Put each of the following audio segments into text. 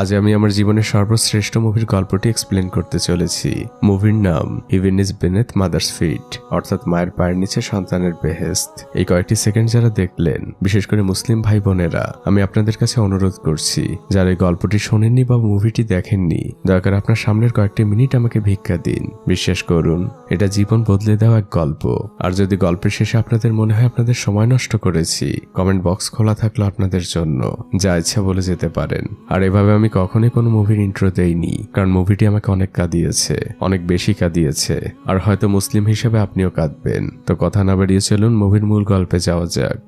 আজ আমি আমার জীবনের সর্বশ্রেষ্ঠ মুভির গল্পটি এক্সপ্লেন করতে চলেছি। মুভির নাম heaven is beneath mother's feet, অর্থাৎ মায়ের পায়ের নিচে সন্তানের বেহেশত। এই কয়েকটি সেকেন্ড যারা দেখলেন, বিশেষ করে মুসলিম ভাই বোনেরা, আমি আপনাদের কাছে অনুরোধ করছি, যারা এই গল্পটি শোনেননি বা মুভিটি দেখেননি, দয়া করে আপনার সামনের কয়েকটি মিনিট আমাকে ভিক্ষা দিন। বিশ্বাস করুন, এটা জীবন বদলে দেওয়া এক গল্প। আর যদি গল্পের শেষে আপনাদের মনে হয় আপনাদের সময় নষ্ট করেছি, কমেন্ট বক্স খোলা থাকলো আপনাদের জন্য, যা ইচ্ছা বলে যেতে পারেন। আর এভাবে আমি কখনোই কোনো মুভির ইন্ট্রো দেইনি, কারণ মুভিটি আমাকে অনেক কাঁদিয়েছে, অনেক বেশি কাঁদিয়েছে। আর হয়তো মুসলিম হিসেবে আপনিও কাঁদবেন। তো কথা না বাড়িয়ে চলুন মুভির মূল গল্পে যাওয়া যাক।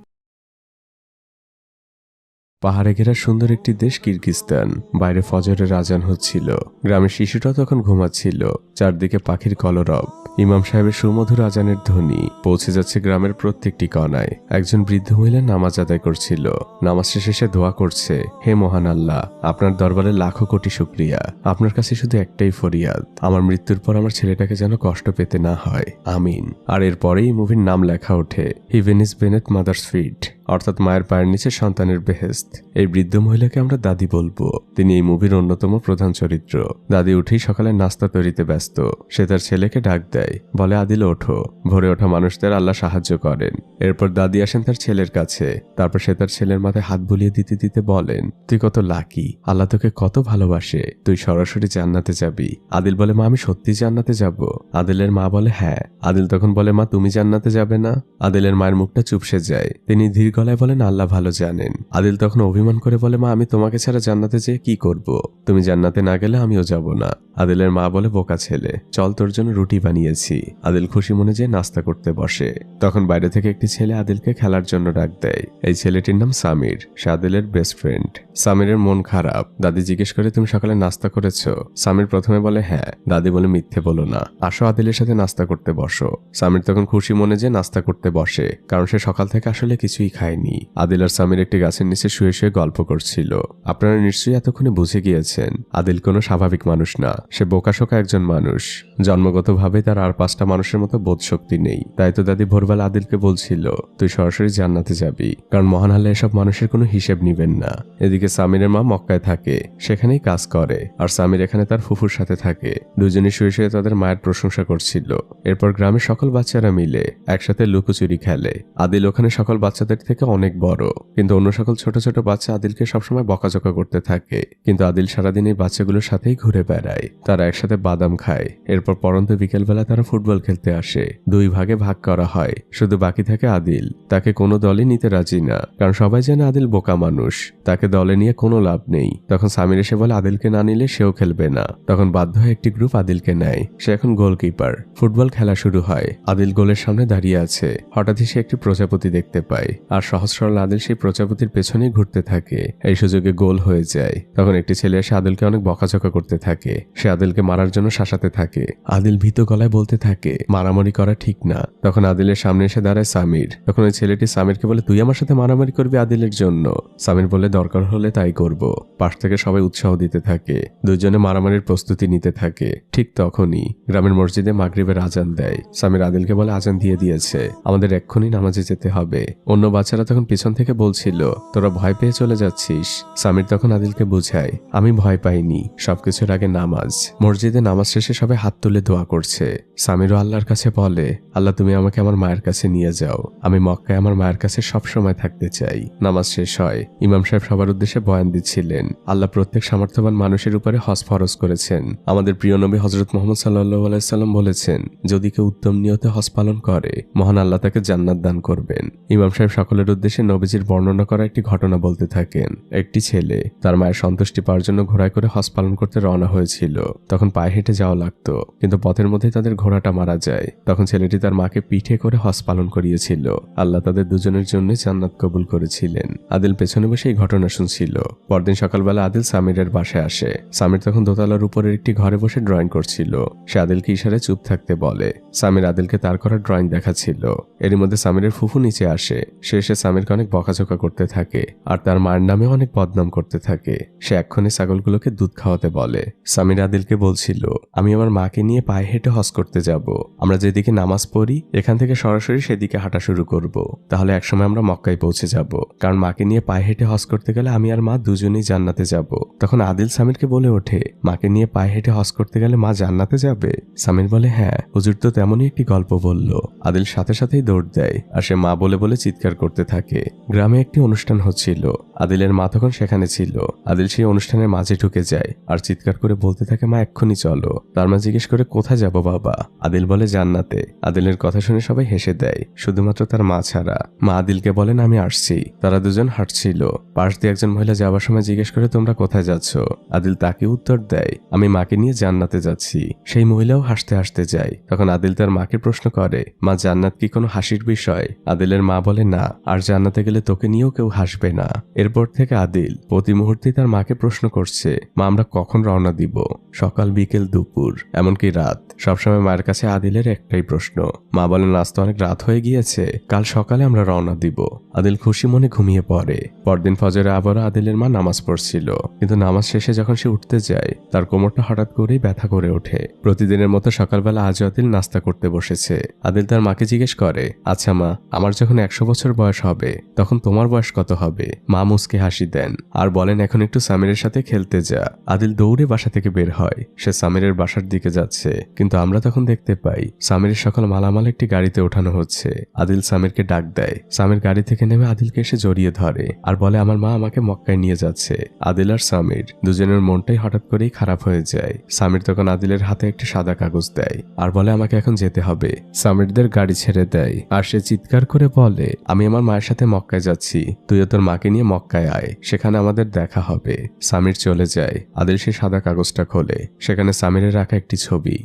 পাহাড়ে ঘেরা সুন্দর একটি দেশ কিরগিজস্তান। বাইরে ফজরের আজান হচ্ছিল। গ্রামের শিশুটা তখন ঘুমাচ্ছিল। চারদিকে পাখির কলরব, ইমাম সাহেবের সুমধুর আজানের ধ্বনি পৌঁছে যাচ্ছে গ্রামের প্রত্যেকটি কণায়। একজন বৃদ্ধ মহিলা নামাজ আদায় করছিল। নামাজ শেষে সে দোয়া করছে, হে মহান আল্লাহ, আপনার দরবারে লাখো কোটি শুকরিয়া। আপনার কাছে শুধু একটাই ফরিয়াদ, আমার মৃত্যুর পর আমার ছেলেটাকে যেন কষ্ট পেতে না হয়, আমিন। আর এরপরেই মুভির নাম লেখা ওঠে, heaven is beneath mother's feet, অর্থাৎ মায়ের পায়ের নিচে সন্তানের বেহেশত। এই বৃদ্ধ মহিলাকে আমরা দাদি বলবো। তিনি এই মুভির অন্যতম প্রধান চরিত্র। দাদি উঠেই সকালে নাস্তা তৈরিতে ব্যস্ত। সে তার ছেলেকে ডাক দেয়, বলে, আদিল ওঠো। ভোরে ওঠা মানুষদের আল্লাহ সাহায্য করেন। এরপর দাদি আসেন তার ছেলের কাছে। তারপর সে তার ছেলের মাথায় হাত বুলিয়ে দিতে দিতে বলেন, তুই কত লাকি, আল্লাহ তোকে কত ভালোবাসে, তুই সরাসরি জান্নাতে যাবি। আদিল বলে, মা আমি সত্যি জান্নাতে যাব? আদিলের মা বলে, হ্যাঁ। আদিল তখন বলে, মা তুমি জান্নাতে যাবে না? আদিলের মায়ের মুখটা চুপসে যায়। তিনি ধীর গলায় বলেন, আল্লাহ ভালো জানেন। আদিল তখন অভিমান করে বলে, মা আমি তোমাকে ছাড়া জান্নাতে যেয়ে কি করব? তুমি জান্নাতে না গেলে আমিও যাব না। আদিলের মা বলে, বোকা ছেলে, চল তোর জন্য রুটি বানিয়েছি। আদিল খুশি মনে যেয়ে নাস্তা করতে বসে। তখন বাইরে থেকে একটি ছেলে আদিলকে খেলার জন্য ডাক দেয়। এই ছেলেটির নাম সামির, সে আদিলের বেস্ট ফ্রেন্ড। সামিরের মন খারাপ। দাদি জিজ্ঞেস করে, তুমি সকালে নাস্তা করেছো? সামির প্রথমে বলে, হ্যাঁ। দাদি বলে, মিথ্যে বলো না, আসো আদিলের সাথে নাস্তা করতে বসো। সামির তখন খুশি মনে যে নাস্তা করতে বসে, কারণ সে সকাল থেকে আসলে কিছুই খায়নি। আদিল আর সামির একটি গাছের নিচে শুয়ে শুয়ে গল্প করছিল। আপনারা নিশ্চয়ই এতক্ষণে বুঝে গিয়েছেন, আদিল কোনো স্বাভাবিক মানুষ না, সে বোকাশোকা একজন মানুষ। জন্মগতভাবে তার আর 5টা মানুষের মতো বোধ শক্তি নেই। তাই তো দাদি ভোরবেলা আদিলকে বলছিল, তুই সরাসরি জান্নাতে যাবি, কারণ মহান আল্লাহ এসব মানুষের কোনো হিসেব নিবেন না। এদিকে সামিরের মা মক্কায় থাকে, সেখানেই কাজ করে, আর সামির এখানে তার ফুফুর সাথে থাকে। দুজনে শুয়ে শুয়ে তাদের মায়ের প্রশংসা করছিল। এরপর গ্রামের সকল বাচ্চারা মিলে একসাথে লুকোচুরি খেলে। আদিল ওখানে সকল বাচ্চাদের থেকে অনেক বড়, কিন্তু অন্য সকল ছোট ছোট বাচ্চা আদিলকে সবসময় বকাঝকা করতে থাকে। কিন্তু আদিল সারাদিন এই বাচ্চাগুলোর সাথেই ঘুরে বেড়ায়। তারা একসাথে বাদাম খায়। এরপর পরন্ত বিকেলবেলা তারা ফুটবল খেলতে আসে। 2 ভাগে ভাগ করা হয়, শুধু বাকি থাকে আদিল। তাকে কোনো দলই নিতে রাজি না, কারণ সবাই জানে আদিল বোকা মানুষ, তাকে দলে নিয়ে কোনো লাভ নেই। তখন সামির এসে বলে, আদিলকে না নিলে সেও খেলবে না। তখন বাধ্য হয়ে একটি গ্রুপ আদিলকে নেয়। সে এখন গোলকিপার। ফুটবল খেলা শুরু হয়। আদিল গোলের সামনে দাঁড়িয়ে আছে। হঠাৎই সে একটি প্রজাপতি দেখতে পায়, আর সহজ সরল আদিল সেই প্রজাপতির পেছনেই ঘুরতে থাকে। এই সুযোগে গোল হয়ে যায়। তখন একটি ছেলে এসে আদিলকে অনেক বকাঝকা করতে থাকে। সে আদিলকে মারার জন্য শাসাতে থাকে। আদিল ভীত গলায় বলতে থাকে, মারামারি করা ঠিক না। তখন আদিলের সামনে এসে দাঁড়ায় সামির। তখন ওই ছেলেটি সামিরকে বলে, তুই আমার সাথে মারামারি করবি আদিলের জন্য? সামির বলে, দরকার হলে তাই করব। পাশ থেকে সবাই উৎসাহ দিতে থাকে। দুজনে মারামারির প্রস্তুতি নিতে থাকে। ঠিক তখনই গ্রামের মসজিদে মাগরিবের আজান দেয়। সামির আদিলকে বলে, আজান দিয়ে দিয়েছে, আমাদের এক্ষুনি নামাজে যেতে হবে। অন্য বাচ্চারা তখন পিছন থেকে বলছিল, তোরা ভয় পেয়ে চলে যাচ্ছিস। সামির তখন আদিলকে বুঝায়, আমি ভয় পাইনি, সবকিছুর আগে নামাজ। মসজিদে নামাজ শেষে সবাই হাত তুলে দোয়া করছে। সামিরও আল্লাহর কাছে বলে, আল্লাহ তুমি আমাকে আমার মায়ের কাছে নিয়ে যাও, আমি মক্কায় আমার মায়ের কাছে সব সময় থাকতে চাই। নামাজ শেষ হয়। ইমাম সাহেব সবার উদ্দেশ্যে বয়ান দিচ্ছিলেন। আল্লাহ প্রত্যেক সামর্থ্যবান মানুষের উপরে হজ ফরজ করেছেন। আমাদের প্রিয় নবী হযরত মুহাম্মদ সাল্লাল্লাহু আলাইহি সাল্লাম বলেছেন, যদি কেউ উত্তম নিয়তে হজ পালন করে, মহান আল্লাহ তাকে জান্নাত দান করবেন। ইমাম সাহেব সকলের উদ্দেশ্যে নবীজির বর্ণনা করা একটি ঘটনা বলতে থাকেন। একটি ছেলে তার মায়ের সন্তুষ্টি পাওয়ার জন্য ঘোড়ায় করে হজ পালন করতে রওনা হয়েছিল। তখন পায়ে হেঁটে যাওয়া লাগতো, কিন্তু পথের মধ্যেই তাদের ঘোড়াটা মারা যায়। তখন ছেলেটি তার মাকে পিঠে করে হজ পালন করিয়েছিল। আল্লাহ তাদের দুজনের জন্য জান্নাত কবুল করেছিলেন। আদিল পেছনে বসে এই ঘটনা শুনছিল। পরদিন সকালবেলা আদিল সামিরের বাসায় আসে। সামির তখন দোতলার উপরের একটি ঘরে বসে ড্রয়িং করছিল। সে আদিলকে ইশারায় চুপ থাকতে বলে। সামির আদিলকে তার করা ড্রয়িং দেখাচ্ছিল। এরই মধ্যে সামিরের ফুফু নিচে আসে। সে এসে সামিরকে অনেক বকাঝকা করতে থাকে, আর তার মায়ের নামে অনেক বদনাম করতে থাকে। সে এক্ষুনি ছাগল ছাগলগুলোকে দুধ খাওয়াতে বলে। সামির আদিলকে বলছিল, আমি আমার মাকে নিয়ে পায়ে হেঁটে হজ করতে যাব। আমরা যেদিকে নামাজ পড়ি এখান থেকে সরাসরি সেদিকে হাঁটা শুরু করব। তাহলে একসময় আমরা মক্কায় পৌঁছে যাব, কারণ মাকে নিয়ে পায়ে হেঁটে হজ করতে গেলে আমি আর মা দুজনেই জান্নাতে যাব। তখন আদিল সামিরকে বলে ওঠে, মাকে নিয়ে পায়ে হেঁটে হজ করতে গেলে মা জান্নাতে যাবে? সামির বলে, হ্যাঁ হুজুর তো তেমনই একটি গল্প বলল। আদিল সাথে সাথেই দৌড় দেয় আর সে মা বলে বলে চিৎকার করতে থাকে। গ্রামে একটি অনুষ্ঠান হচ্ছিল, আদিলের মা তখন সেখানে ছিল। আদিল সেই অনুষ্ঠানের মাঝে ঢুকে যায় আর চিৎকার করে বলতে থাকে, মা এক্ষুনি চলো। তার মা জিজ্ঞেস করে, কোথায় যাব বাবা? আদিল বলে, জান্নাতে। আদিলের কথা শুনে সবাই হেসে দেয়, শুধুমাত্র তার মা ছাড়া। মা আদিলকে বলেন, আমি আসছি। তারা দুজন হাঁটছিল, পাশ দিয়ে একজন মহিলা যাবার সময় জিজ্ঞেস করে, তোমরা কোথায় যাচ্ছ? আদিল তাকে উত্তর দেয়, আমি মাকে নিয়ে জান্নাতে যাচ্ছি। সেই মহিলাও হাসতে হাসতে যায়। তখন আদিল তার মাকে প্রশ্ন করে, মা জান্নাত কি কোনো হাসির বিষয়? আদিলের মা বলে, না, আর জান্নাতে গেলে তোকে নিয়েও কেউ হাসবে না। এরপর থেকে আদিল প্রতি মুহূর্তে তার মাকে প্রশ্ন করছে, মা আমরা কখন রওনা দিব? সকাল, বিকেল, দুপুর, এমনকি রাত, সবসময় মায়ের কাছে আদিলের একটাই প্রশ্ন। মা বলেন, আজ তো অনেক রাত হয়ে গিয়েছে, কাল সকালে আমরা রওনা দিব। আদিল খুশি মনে ঘুমিয়ে পড়ে। পরদিন ফজরে আবারও আদিলের মা নামাজ পড়ছিল, কিন্তু নামাজ শেষে যখন সে উঠতে যায় তার কোমরটা হঠাৎ করেই ব্যথা করে ওঠে। প্রতিদিনের মতো সকালবেলা আজ আদিল নাস্তা করতে বসেছে। আদিল তার মাকে জিজ্ঞেস করে, আচ্ছা মা, আমার যখন 100 বছর বয়স হবে তখন তোমার বয়স কত হবে? মা মুচকে হাসি দেন আর বলেন, এখন একটু সামিরের সাথে খেলতে যা। আদিল দৌড়ে বাসা থেকে বের হয়। সে সামিরের বাসার দিকে যাচ্ছে, কিন্তু আমরা তখন দেখতে পাই সামিরের সকল মালামাল একটি গাড়িতে ওঠানো হচ্ছে। আদিল সামিরকে ডাক দেয়। সামির গাড়ি থেকে নেমে আদিলকে এসে জড়িয়ে ধরে আর বলে, আমার মা আমাকে মক্কায় নিয়ে যাচ্ছে। আদিল আর সামির দুজনের মনটাই হঠাৎ করেই খারাপ হয়ে যায়। সামির তখন আদিলের হাতে একটি সাদা কাগজ দেয় আর বলে, আমাকে এখন যেতে হবে। সামিরদের গাড়ি ছেড়ে দেয় আর সে চিৎকার করে বলে, আমি আমার মায়ের সাথে মক্কায় যাচ্ছি, তুইও তোর মাকে নিয়ে মক্কায় আয়, সেখানে আমাদের দেখা হবে। সামির চলে যায়। আদিল সে সাদা কাগজটা খোলে, সেখানে সামিরের রাখা একটি ছবি।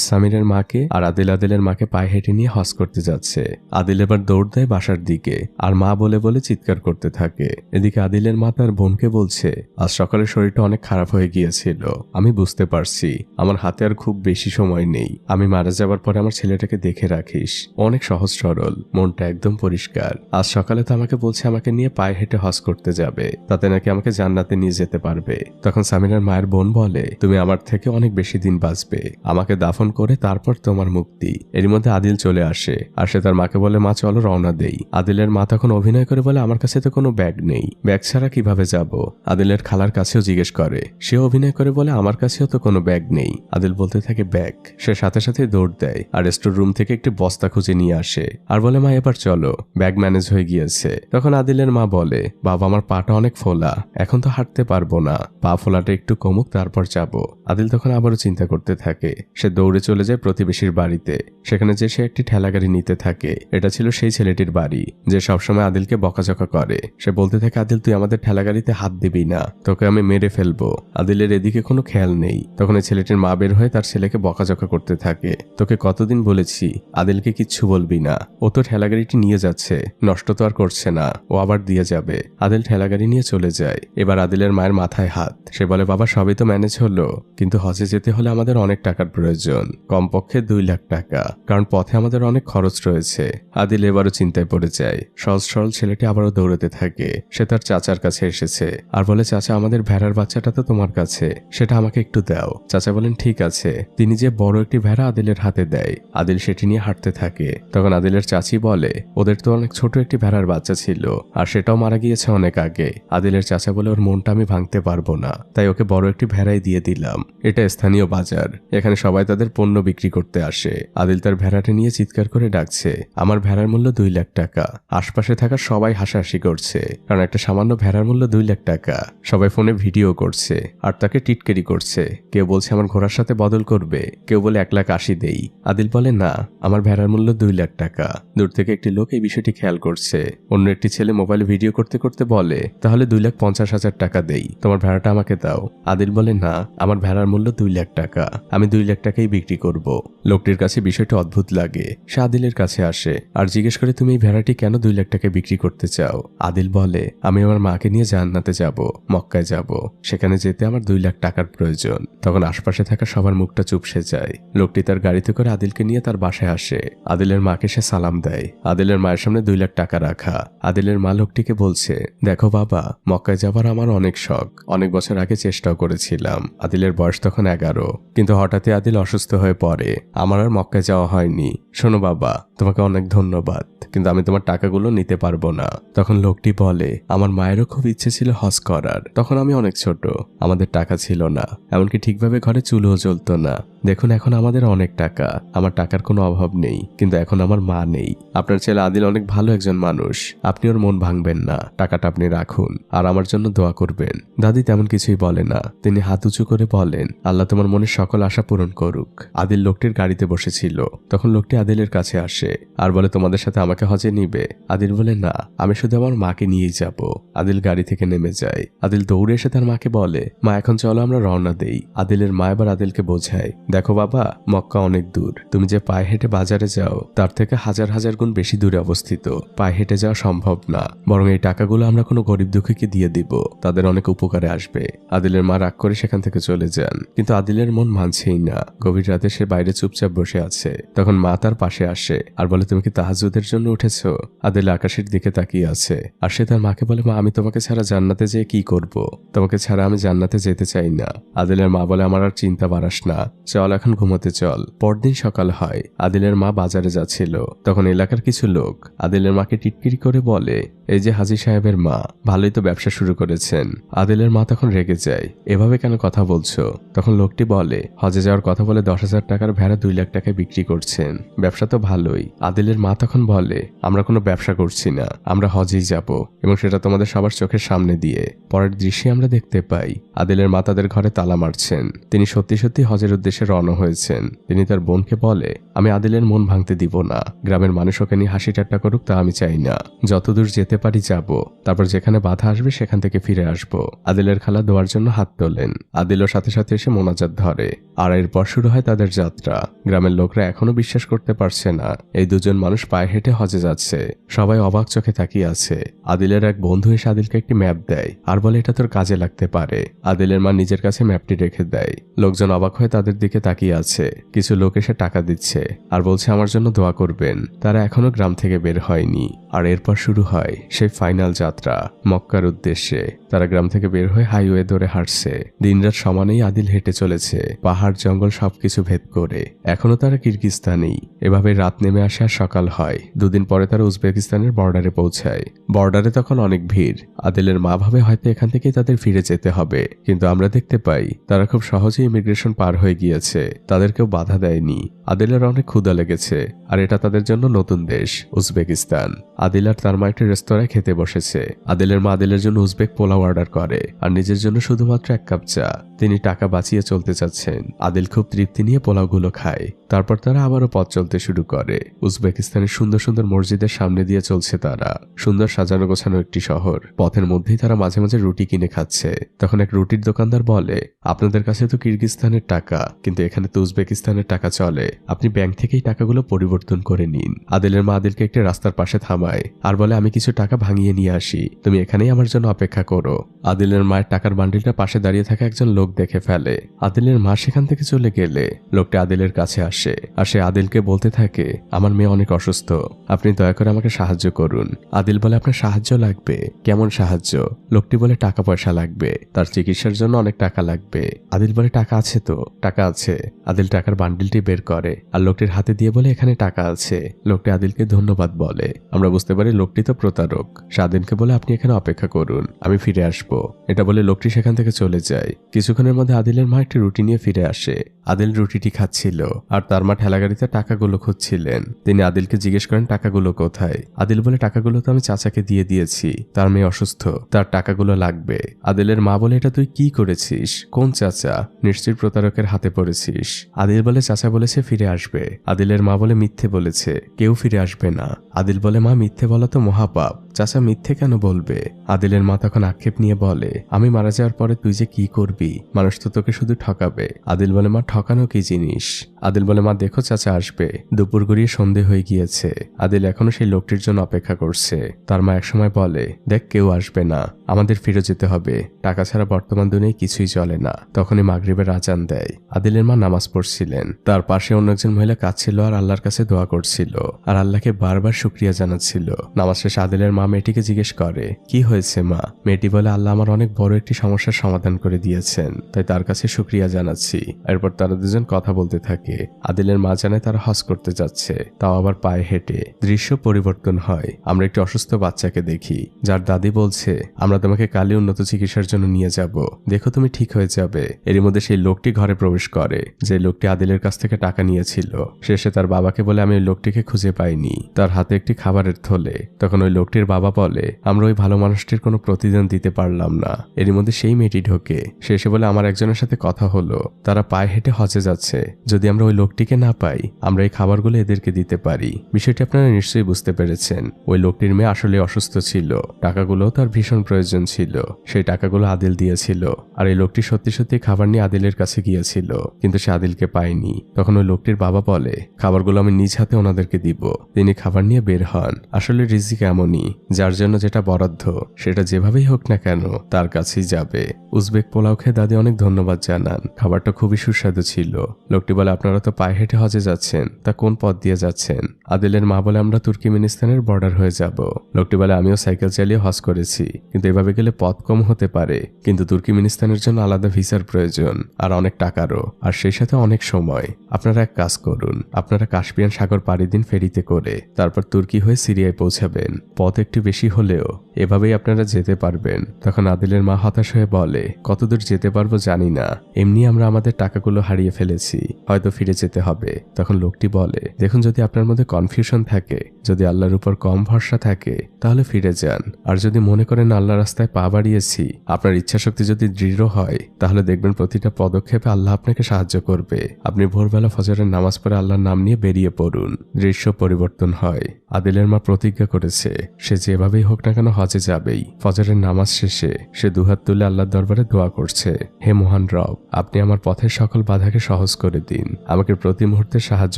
সামিরের মাকে আর আদিলের মাকে পায়ে হেঁটে নিয়ে হজ করতে যাচ্ছে। আদিল এবার দৌড় দেয় বাসার দিকে আর মা বলে বলে চিৎকার করতে থাকে। এদিকে আদিলের মা তার বোনকে বলছে, আজ সকালে শরীরটা অনেক খারাপ হয়ে গিয়েছিল, আমি বুঝতে পারছি আমার হাতে আর খুব বেশি সময় নেই। আমি মারা যাবার পরে আমার ছেলেটাকে দেখে রাখিস, অনেক সহজ সরল, মনটা একদম পরিষ্কার। আজ সকালে তো আমাকে বলছে আমাকে নিয়ে পায়ে হেঁটে হজ করতে যাবে, তাতে নাকি আমাকে জান্নাতে নিয়ে যেতে পারবে। তখন সামিরার মায়ের বোন বলে, তুমি আমার থেকে অনেক বেশি দিন বাঁচবে, আমাকে দাফন করে তারপর তোমার মুক্তি। এর মধ্যে আদিল চলে আসে আর সে তার মাকে বলে, মা চলো রওনা দেই। আদিলের মা তখন অভিনয় করে বলে, আমার কাছে তো কোনো ব্যাগ নেই, ব্যাগ ছাড়া কিভাবে যাব? আদিলের খালার কাছেও জিজ্ঞেস করে, সে অভিনয় করে বলে, আমার কাছেও তো কোনো ব্যাগ নেই। আদিল বলতে থাকে ব্যাগ। সে সাথে সাথে দৌড় দেয় আর স্টোর রুম থেকে একটি বস্তা খুঁজে নিয়ে আসে আর বলে, মা এবার চলো, ব্যাগ ম্যানেজ হয়ে গিয়েছে। তখন আদিলের মা বলে, বাবা আমার পাটা অনেক ফোলা, এখন তো হাঁটতে পারবো না, পা ফোলাটা একটু কমুক তারপর যাব। আদিল তখন আবারও চিন্তা করতে থাকে। সে দৌড়ে চলে যায় প্রতিবেশীর বাড়িতে। সেখানে যে সে একটি ঠেলাগাড়ি নিতে থাকে। এটা ছিল সেই ছেলেটির বাড়ি যে সবসময় আদিলকে বকাঝকা করে। সে বলতে থাকে, আদিল তুই আমাদের ঠেলাগাড়িতে হাত দিবি না, তোকে আমি মেরে ফেলবো। আদিলের এদিকে কোনো খেয়াল নেই। তখন এই ছেলেটির মা বের হয়ে তার ছেলেকে বকাঝকা করতে থাকে, তোকে কতদিন বলেছি আদিলকে কিচ্ছু বলবি না, ও তো ঠেলাগাড়িটি নিয়ে যাচ্ছে, নষ্ট তো আর করছে না, ও আবার দিয়ে যাবে। আদিল ঠেলাগাড়ি নিয়ে চলে যায়। এবার আদিলের মায়ের মাথায় হাত। সে বলে, বাবা সবই তো ম্যানেজ হলো, কিন্তু হজে যেতে হলে আমাদের অনেক টাকার প্রয়োজন, কমপক্ষে 2 লাখ টাকা, কারণ পথে আমাদের অনেক খরচ রয়েছে। আদিল এবারও চিন্তায় পড়ে যায়। সহজ সরল ছেলেটি আবারও দৌড়াতে থাকে। সে তার চাচার কাছে এসেছে আর বলে, চাচা আমাদের ভেড়ার বাচ্চাটা তো তোমার কাছে, সেটা আমাকে একটু দাও। চাচা বলেন, ঠিক আছে। তিনি যে বড় একটি ভেড়া আদিলের হাতে দেয়। আদিল সেটি নিয়ে হাঁটতে থাকে। তখন আদিলের চাচি বলে, ওদের তো অনেক ছোট একটি ভেড়ার বাচ্চা ছিল আর সেটাও মারা গিয়েছে অনেক আগে। আদিলের চাচা বলে, ওর মনটা আমি ভাঙতে পারবো না, তাই ওকে বড় একটি ভেড়াই দিয়ে দিলাম। এটা স্থানীয় বাজার, এখানে সবাই তাদের পণ্য বিক্রি করতে আসে। আদিল তার ভেড়াটা নিয়ে চিৎকার করে ডাকছে, আমার ভেড়ার মূল্য 2 লাখ টাকা। আশপাশে থাকা সবাই হাসাহাসি করছে, কারণ একটা সামান্য ভেড়ার মূল্য 2 লাখ টাকা। সবাই ফোনে ভিডিও করছে আর তাকে টিটকেরি করছে। কেউ বলছে আমার ঘোড়ার সাথে বদল করবে, কেউ বলে 1,80,000 দেই। আদিল বলে, না, আমার ভেড়ার মূল্য 2 লাখ টাকা। দূর থেকে একটি লোক এই বিষয়টি খেয়াল করছে। অন্য একটি ছেলে মোবাইলে ভিডিও করতে করতে বলে, তাহলে 2,50,000 টাকা দেই, তোমার ভেড়াটা আমাকে দাও। আদিল বলে, না, আমার ভেড়ার মূল্য 2 লাখ টাকা, আমি 2 লাখ টাকাই বিক্রি করব। লোকটির কাছে বিষয়টা অদ্ভুত লাগে। সে আদিলের কাছে আসে আর জিজ্ঞেস করে, তুমি এই ভেড়াটি কেন 2 লাখ টাকায় বিক্রি করতে চাও? আদিল বলে, আমি আমার মাকে নিয়ে জান্নাতে যাব, মক্কায় যাব, সেখানে যেতে আমার 2 লাখ টাকার প্রয়োজন। তখন আশপাশে থাকা সবার মুখটা চুপসে যায়। লোকটি তার গাড়িতে করে আদিলকে নিয়ে তার বাসায় আসে। আদিলের মাকে সে সালাম দেয়। আদিলের মায়ের সামনে 2 লাখ টাকা রাখা। আদিলের মা লোকটিকে বলছে, দেখো বাবা, মক্কায় যাবার আমার অনেক শখ, অনেক বছর আগে চেষ্টাও করেছিলাম। আদিলের বয়স তখন 11, কিন্তু হঠাৎই আদিল অসুস্থ হয়ে পড়ে। আমার আর মক্কায় যাওয়া হয়নি। শোনো বাবা, তোমাকে অনেক ধন্যবাদ, কিন্তু আমি তোমার টাকাগুলো নিতে পারবো না। তখন লোকটি বলে, আমার মায়েরও খুব ইচ্ছে ছিল হজ করার। তখন আমি অনেক ছোট, আমাদের টাকা ছিল না, এমনকি ঠিকভাবে ঘরে চুলোও জ্বলতো না। দেখুন এখন আমাদের অনেক টাকা, আমার টাকার কোনো অভাব নেই, কিন্তু এখন আমার মা নেই। আপনার ছেলে আদিল অনেক ভালো একজন মানুষ, আপনি ওর মন ভাঙবেন না, টাকাটা আপনি রাখুন আর আমার জন্য দোয়া করবেন। দাদি তেমন কিছুই বলে না, তিনি হাত উঁচু করে বলেন, আল্লাহ তোমার মনের সকল আশা পূরণ করুক। আদিল লোকটির গাড়িতে বসেছিল, তখন লোকটি আদিলের কাছে আসে আর বলে, তোমাদের সাথে আমাকে হজে নিবে? আদিল বলে, না, আমি শুধু আমার মাকে নিয়েই যাব। আদিল গাড়ি থেকে নেমে যায়। আদিল দৌড়ে এসে তার মাকে বলে, মা এখন চলো আমরা রওনা দেই। আদিলের মা এবার আদিলকে বোঝায়, দেখো বাবা, মক্কা অনেক দূর, তুমি যে পায়ে হেঁটে বাজারে যাও তার থেকে হাজার হাজার গুণ বেশি দূরে অবস্থিত। পায়ে হেঁটে যাওয়া সম্ভব না, বরং এই টাকাগুলো আমরা কোনো গরিব দুঃখীকে দিয়ে দিব, তাদের অনেক উপকারে আসবে। আদিলের মা রাগ করে সেখান থেকে চলে যান, কিন্তু আদিলের মন মানছেই না। গভীর রাতে সে বাইরে চুপচাপ বসে আছে। তখন মা তার পাশে আসে আর বলে, তুমি কি তাহাজ্জুদের জন্য উঠেছো? আদিল আকাশের দিকে তাকিয়ে আছে আর সে তার মাকে বলে, মা আমি তোমাকে ছাড়া জান্নাতে যেয়ে কি করব? তোমাকে ছাড়া আমি জান্নাতে যেতে চাই না। আদিলের মা বলে, আমার আর চিন্তা বাড়াস না, চল এখন ঘুমোতে চল। পরদিন সকাল হয়, আদিলের মা বাজারে যাচ্ছিল। তখন এলাকার কিছু লোক আদিলের মাকে টিটকিরি করে বলে, এই যে হাজী সাহেবের মা, ভালোই তো ব্যবসা শুরু করেছেন। আদিলের মা তখন রেগে যায়, এভাবে কেন কথা বলছো? তখন লোকটি বলে, হজে যাওয়ার কথা বলে 10,000 টাকার ভেড়া 2 লাখ টাকায় বিক্রি করছেন, ব্যবসা তো ভালোই। আদিলের মা তখন বলে, আমরা কোনো ব্যবসা করছি না, আমরা হজেই যাব, এবং সেটা তোমাদের সবার চোখের সামনে দিয়ে। পরের দৃশ্যে আমরা দেখতে পাই আদিলের মা তাদের ঘরে তালা মারছেন। তিনি সত্যি সত্যি হজের উদ্দেশ্যে রওনা হয়েছেন। তিনি তার বোনকে বলে, আমি আদিলের মন ভাঙতে দিব না, গ্রামের মানুষ ওকে নিয়ে হাসি ঠাট্টা করুক তা আমি চাই না, যতদূর যেতে পারি যাব, তারপর যেখানে বাধা আসবে সেখান থেকে ফিরে আসব। আদিলের খালা দোয়ার জন্য হাত তোলেন। আদিলও সাথে সাথে এসে মোনাজাত ধরে আর এরপর শুরু হয় তাদের যাত্রা। গ্রামের লোকরা এখনো বিশ্বাস করতে পারছে না এই দুজন মানুষ পায়ে হেঁটে হজে যাচ্ছে। সবাই অবাক চোখে তাকিয়ে আছে। আদিলের এক বন্ধু এসে আদিলকে একটি ম্যাপ দেয় আর বলে, এটা তোর কাজে লাগতে পারে। আদিলের মা নিজের কাছে ম্যাপটি রেখে দেয়। লোকজন অবাক হয়ে তাদের দিকে তাকিয়ে আছে। কিছু লোক এসে টাকা দিচ্ছে আর বলছে আমার জন্য দোয়া করবেন। তারা এখনো গ্রাম থেকে বের হয়নি। আর এরপর শুরু হয় সেই ফাইনাল যাত্রা মক্কার উদ্দেশ্যে। তারা গ্রাম থেকে বের হয়ে হাইওয়ে ধরে হাঁটছে। দিনরাত সমানেই আদিল হেঁটে চলেছে, পাহাড় জঙ্গল সবকিছু ভেদ করে। এখনো তারা কিরগিস্তানেই। এভাবে রাত নেমে আসে আর সকাল হয়। 2 দিন পরে তারা উজবেকিস্তানের বর্ডারে পৌঁছায়। বর্ডারে তখন অনেক ভিড়। আদিলের মা ভাবে হয়তো এখান থেকেই তাদের ফিরে যেতে হবে, কিন্তু আমরা দেখতে পাই তারা খুব সহজেই ইমিগ্রেশন পার হয়ে গিয়েছে, তাদের কেউ বাধা দেয়নি। আদিলের অনেক ক্ষুধা লেগেছে আর এটা তাদের জন্য নতুন দেশ উজবেকিস্তান। আদিল আর তার মা একটি রেস্তোরাঁয় খেতে বসেছে। আদিলের মা আদিলের জন্য উজবেক পোলাও অর্ডার করে আর নিজের জন্য শুধুমাত্র 1 কাপ চা। তিনি টাকা বাঁচিয়ে চলতে চাচ্ছেন। আদিল খুব তৃপ্তি নিয়ে পোলাওগুলো খায়। তারপর তারা আবারও পথ চলতে শুরু করে। উজবেকিস্তানের সুন্দর সুন্দর মসজিদের সামনে দিয়ে চলছে তারা। সুন্দর সাজানো গোছানো একটি শহর। পথের মধ্যেই তারা মাঝে মাঝে রুটি কিনে খাচ্ছে। তখন এক রুটির দোকানদার বলে, আপনাদের কাছে তো কিরগিস্তানের টাকা, কিন্তু এখানে তো উজবেকিস্তানের টাকা চলে, আপনি ব্যাংক থেকেই টাকাগুলো পরিবর্তন করে নিন। আদিলের মা আদিলকে একটি রাস্তার পাশে থামায় আর বলে, আমি কিছু টাকা ভাঙিয়ে নিয়ে আসি, তুমি এখানেই আমার জন্য অপেক্ষা করো। আদিলের মায়ের টাকার বান্ডিলটা পাশে দাঁড়িয়ে থাকা একজন লোক দেখে ফেলে। আদিলের মা সেখান থেকে চলে গেলে লোকটা আদিলের কাছে আসে আর সে আদিলকে বলতে থাকে, আমার মেয়ে অনেক অসুস্থ, আপনি দয়া করে আমাকে সাহায্য করুন। আদিল বলে, আপনার সাহায্য লাগবে? কেমন সাহায্য? লোকটি বলে, টাকা পয়সা লাগবে, তার চিকিৎসার জন্য অনেক টাকা লাগবে। আদিল বলে, টাকা আছে তো? টাকা আছে। আদিল টাকার বান্ডিলটি বের করে আর লোকটির হাতে দিয়ে বলে, এখানে টাকা আছে। লোকটি আদিলকে ধন্যবাদ বলে। আমরা বুঝতে পারি লোকটি তো প্রতারক। সে আদিলকে বলে, আপনি এখানে অপেক্ষা করুন, আমি ফিরে আসবো। এটা বলে লোকটি সেখান থেকে চলে যায়। কিছুক্ষণের মধ্যে আদিলের মা একটি রুটি নিয়ে ফিরে আসে। আদিল রুটিটি খাচ্ছিল আর তার মা ঠেলাগাড়িতে টাকাগুলো খুঁজছিলেন। তিনি আদিলকে জিজ্ঞেস করেন, টাকাগুলো কোথায়? আদিল বলে, টাকাগুলো তো আমি চাচাকে দিয়ে দিয়েছি, তার মেয়ে অসুস্থ, তার টাকাগুলো লাগবে। আদিলের মা বলে, এটা তুই কি করেছিস? কোন চাচা? নিশ্চয়ই প্রতারকের হাতে পড়েছিস। আদিল বলে, চাচা বলেছে ফিরে আসবে। আদিলের মা বলে, মিথ্যে বলেছে, কেউ ফিরে আসবে না। আদিল বলে, মা মিথ্যে বলা তো মহাপাপ, চাচা মিথ্যে কেন বলবে? আদিলের মা তখন আক্ষেপ নিয়ে বলে, আমি মারা যাওয়ার পরে তুই যে কি করবি? মানুষ তো তোকে শুধু ঠকাবে। আদিল বলে, মা ঠকানো কি জিনিস? আদিল বলে, মা দেখো চাচা আসবে। দুপুর গড়িয়ে সন্ধে হয়ে গিয়েছে। আদিল এখনো সেই লোকটির জন্য অপেক্ষা করছে। তার মা একসময় বলে, দেখ কেউ আসবে না, আমাদের ফিরে যেতে হবে, টাকা ছাড়া বর্তমান দুনিয়ায় কিছুই চলে না। তখনই মাগরিবের আজান দেয়। আদিলের মা নামাজ পড়ছিলেন, তার পাশে অন্য একজন মহিলা কাঁদছিল আর আল্লাহর কাছে দোয়া করছিল আর আল্লাহকে বারবার শুকরিয়া জানাচ্ছিল। নামাজ শেষে আদিলের মা মেয়েটিকে জিজ্ঞেস করে, কি হয়েছে মা? মেয়েটি বলে, আল্লাহ আমার অনেক বড় একটি সমস্যার সমাধান করে দিয়েছেন, তাই তার কাছে শুকরিয়া জানাচ্ছি। এরপর তারা দুজন কথা বলতে থাকে। আদিলের মা জানায় তারা হজ করতে যাচ্ছে, তাও আবার পায়ে হেঁটে। দৃশ্য পরিবর্তন হয়। আমরা একটি অসুস্থ বাচ্চাকে দেখি, যার দাদি বলছে, আমরা তোমাকে কালই উন্নত চিকিৎসার জন্য নিয়ে যাব, দেখো তুমি ঠিক হয়ে যাবে। এর মধ্যে সেই লোকটি ঘরে প্রবেশ করে, যে লোকটি আদিলের কাছ থেকে টাকা নিয়েছিল। শেষে তার বাবাকে বলে, আমি ওই লোকটিকে খুঁজে পাইনি। তার হাতে একটি খাবারের থলে। তখন ওই লোকটির বাবা বলে, আমরা ওই ভালো মানুষটির কোনো প্রতিদান দিতে পারলাম না। এর মধ্যে সেই মেয়েটি ঢোকে। শেষে বলে, আমার একজনের সাথে কথা হলো, তারা পায়ে হেঁটে হজে যাচ্ছে। যদি আমরা ওই লোকটিকে না পাই, আমরা এই খাবারগুলো এদেরকে দিতে পারি। বিষয়টি আপনারা নিশ্চয়ই বুঝতে পেরেছেন। ওই লোকটির মেয়ে আসলে অসুস্থ ছিল, টাকাগুলো তার ভীষণ প্রয়োজন ছিল। সেই টাকাগুলো আদিল দিয়েছিল। আর এই লোকটি সত্যি সত্যি খাবার নিয়ে আদিলের কাছে গিয়েছিল, কিন্তু সে আদিলকে পায়নি। তখন ওই লোকটির বাবা বলে, খাবারগুলো আমি নিজ হাতে ওনাদেরকে দিব। তিনি খাবার নিয়ে বের হন। আসলে রিজিক এমনই, যার জন্য যেটা বরাদ্দ সেটা যেভাবেই হোক না কেন তার কাছেই যাবে। উজবেক পোলাও খেয়ে দাদি অনেক ধন্যবাদ জানান। খাবারটা খুবই সুস্বাদু ছিল। লোকটি বলে, আপনারা তো পায়ে হেঁটে হজে যাচ্ছেন, তা কোন পথ দিয়ে যাচ্ছেন? আদিলের মা বলে, আমরা তুর্কিমেনিস্তানের বর্ডার হয়ে যাব। লোকটি বলে, আমিও সাইকেল চালিয়ে হজ করেছি, কিন্তু এভাবে গেলে পথ কম হতে পারে। কিন্তু তুর্কিমেনিস্তানের জন্য আলাদা ভিসার প্রয়োজন আর অনেক টাকারও, আর সেই সাথে অনেক সময়। আপনারা এক কাজ করুন, আপনারা কাস্পিয়ান সাগর পাড়ি দিন ফেরিতে করে, তারপর তুর্কি হয়ে সিরিয়ায় পৌঁছাবেন। পথ একটু বেশি হলেও এভাবেই আপনারা যেতে পারবেন। তখন আদিলের মা হতাশ হয়ে বলে, কতদূর যেতে পারবো জানি না, এমনি আমরা আমাদের টাকাগুলো হারিয়ে ফেলেছি, হয়তো ফিরে যেতে হবে। তখন লোকটি বলে, দেখুন যদি আপনার মধ্যে কনফিউশন থাকে, যদি আল্লাহর উপর কম ভরসা থাকে, তাহলে ফিরে যান। আর যদি মনে করেন আল্লাহ রাস্তায় পা বাড়িয়েছি, আপনার ইচ্ছাশক্তি যদি দৃঢ় হয়, তাহলে দেখবেন প্রতিটা পদক্ষেপে আল্লাহ আপনাকে সাহায্য করবে। আপনি ভোরবেলা ফজরের নামাজ পড়ে আল্লাহর নাম নিয়ে বেরিয়ে পড়ুন। দৃশ্য পরিবর্তন হয়। আদিলের মা প্রতিজ্ঞা করেছে, সে যেভাবেই হোক না কেন হজে যাবেই। ফজরের নামাজ শেষে সে দুহাত তুলে আল্লাহর দরবারে দোয়া করছে, হে মহান রব, আপনি আমার পথের সকল বাধাকে সহজ করে দিন, আমাকে প্রতি মুহূর্তে সাহায্য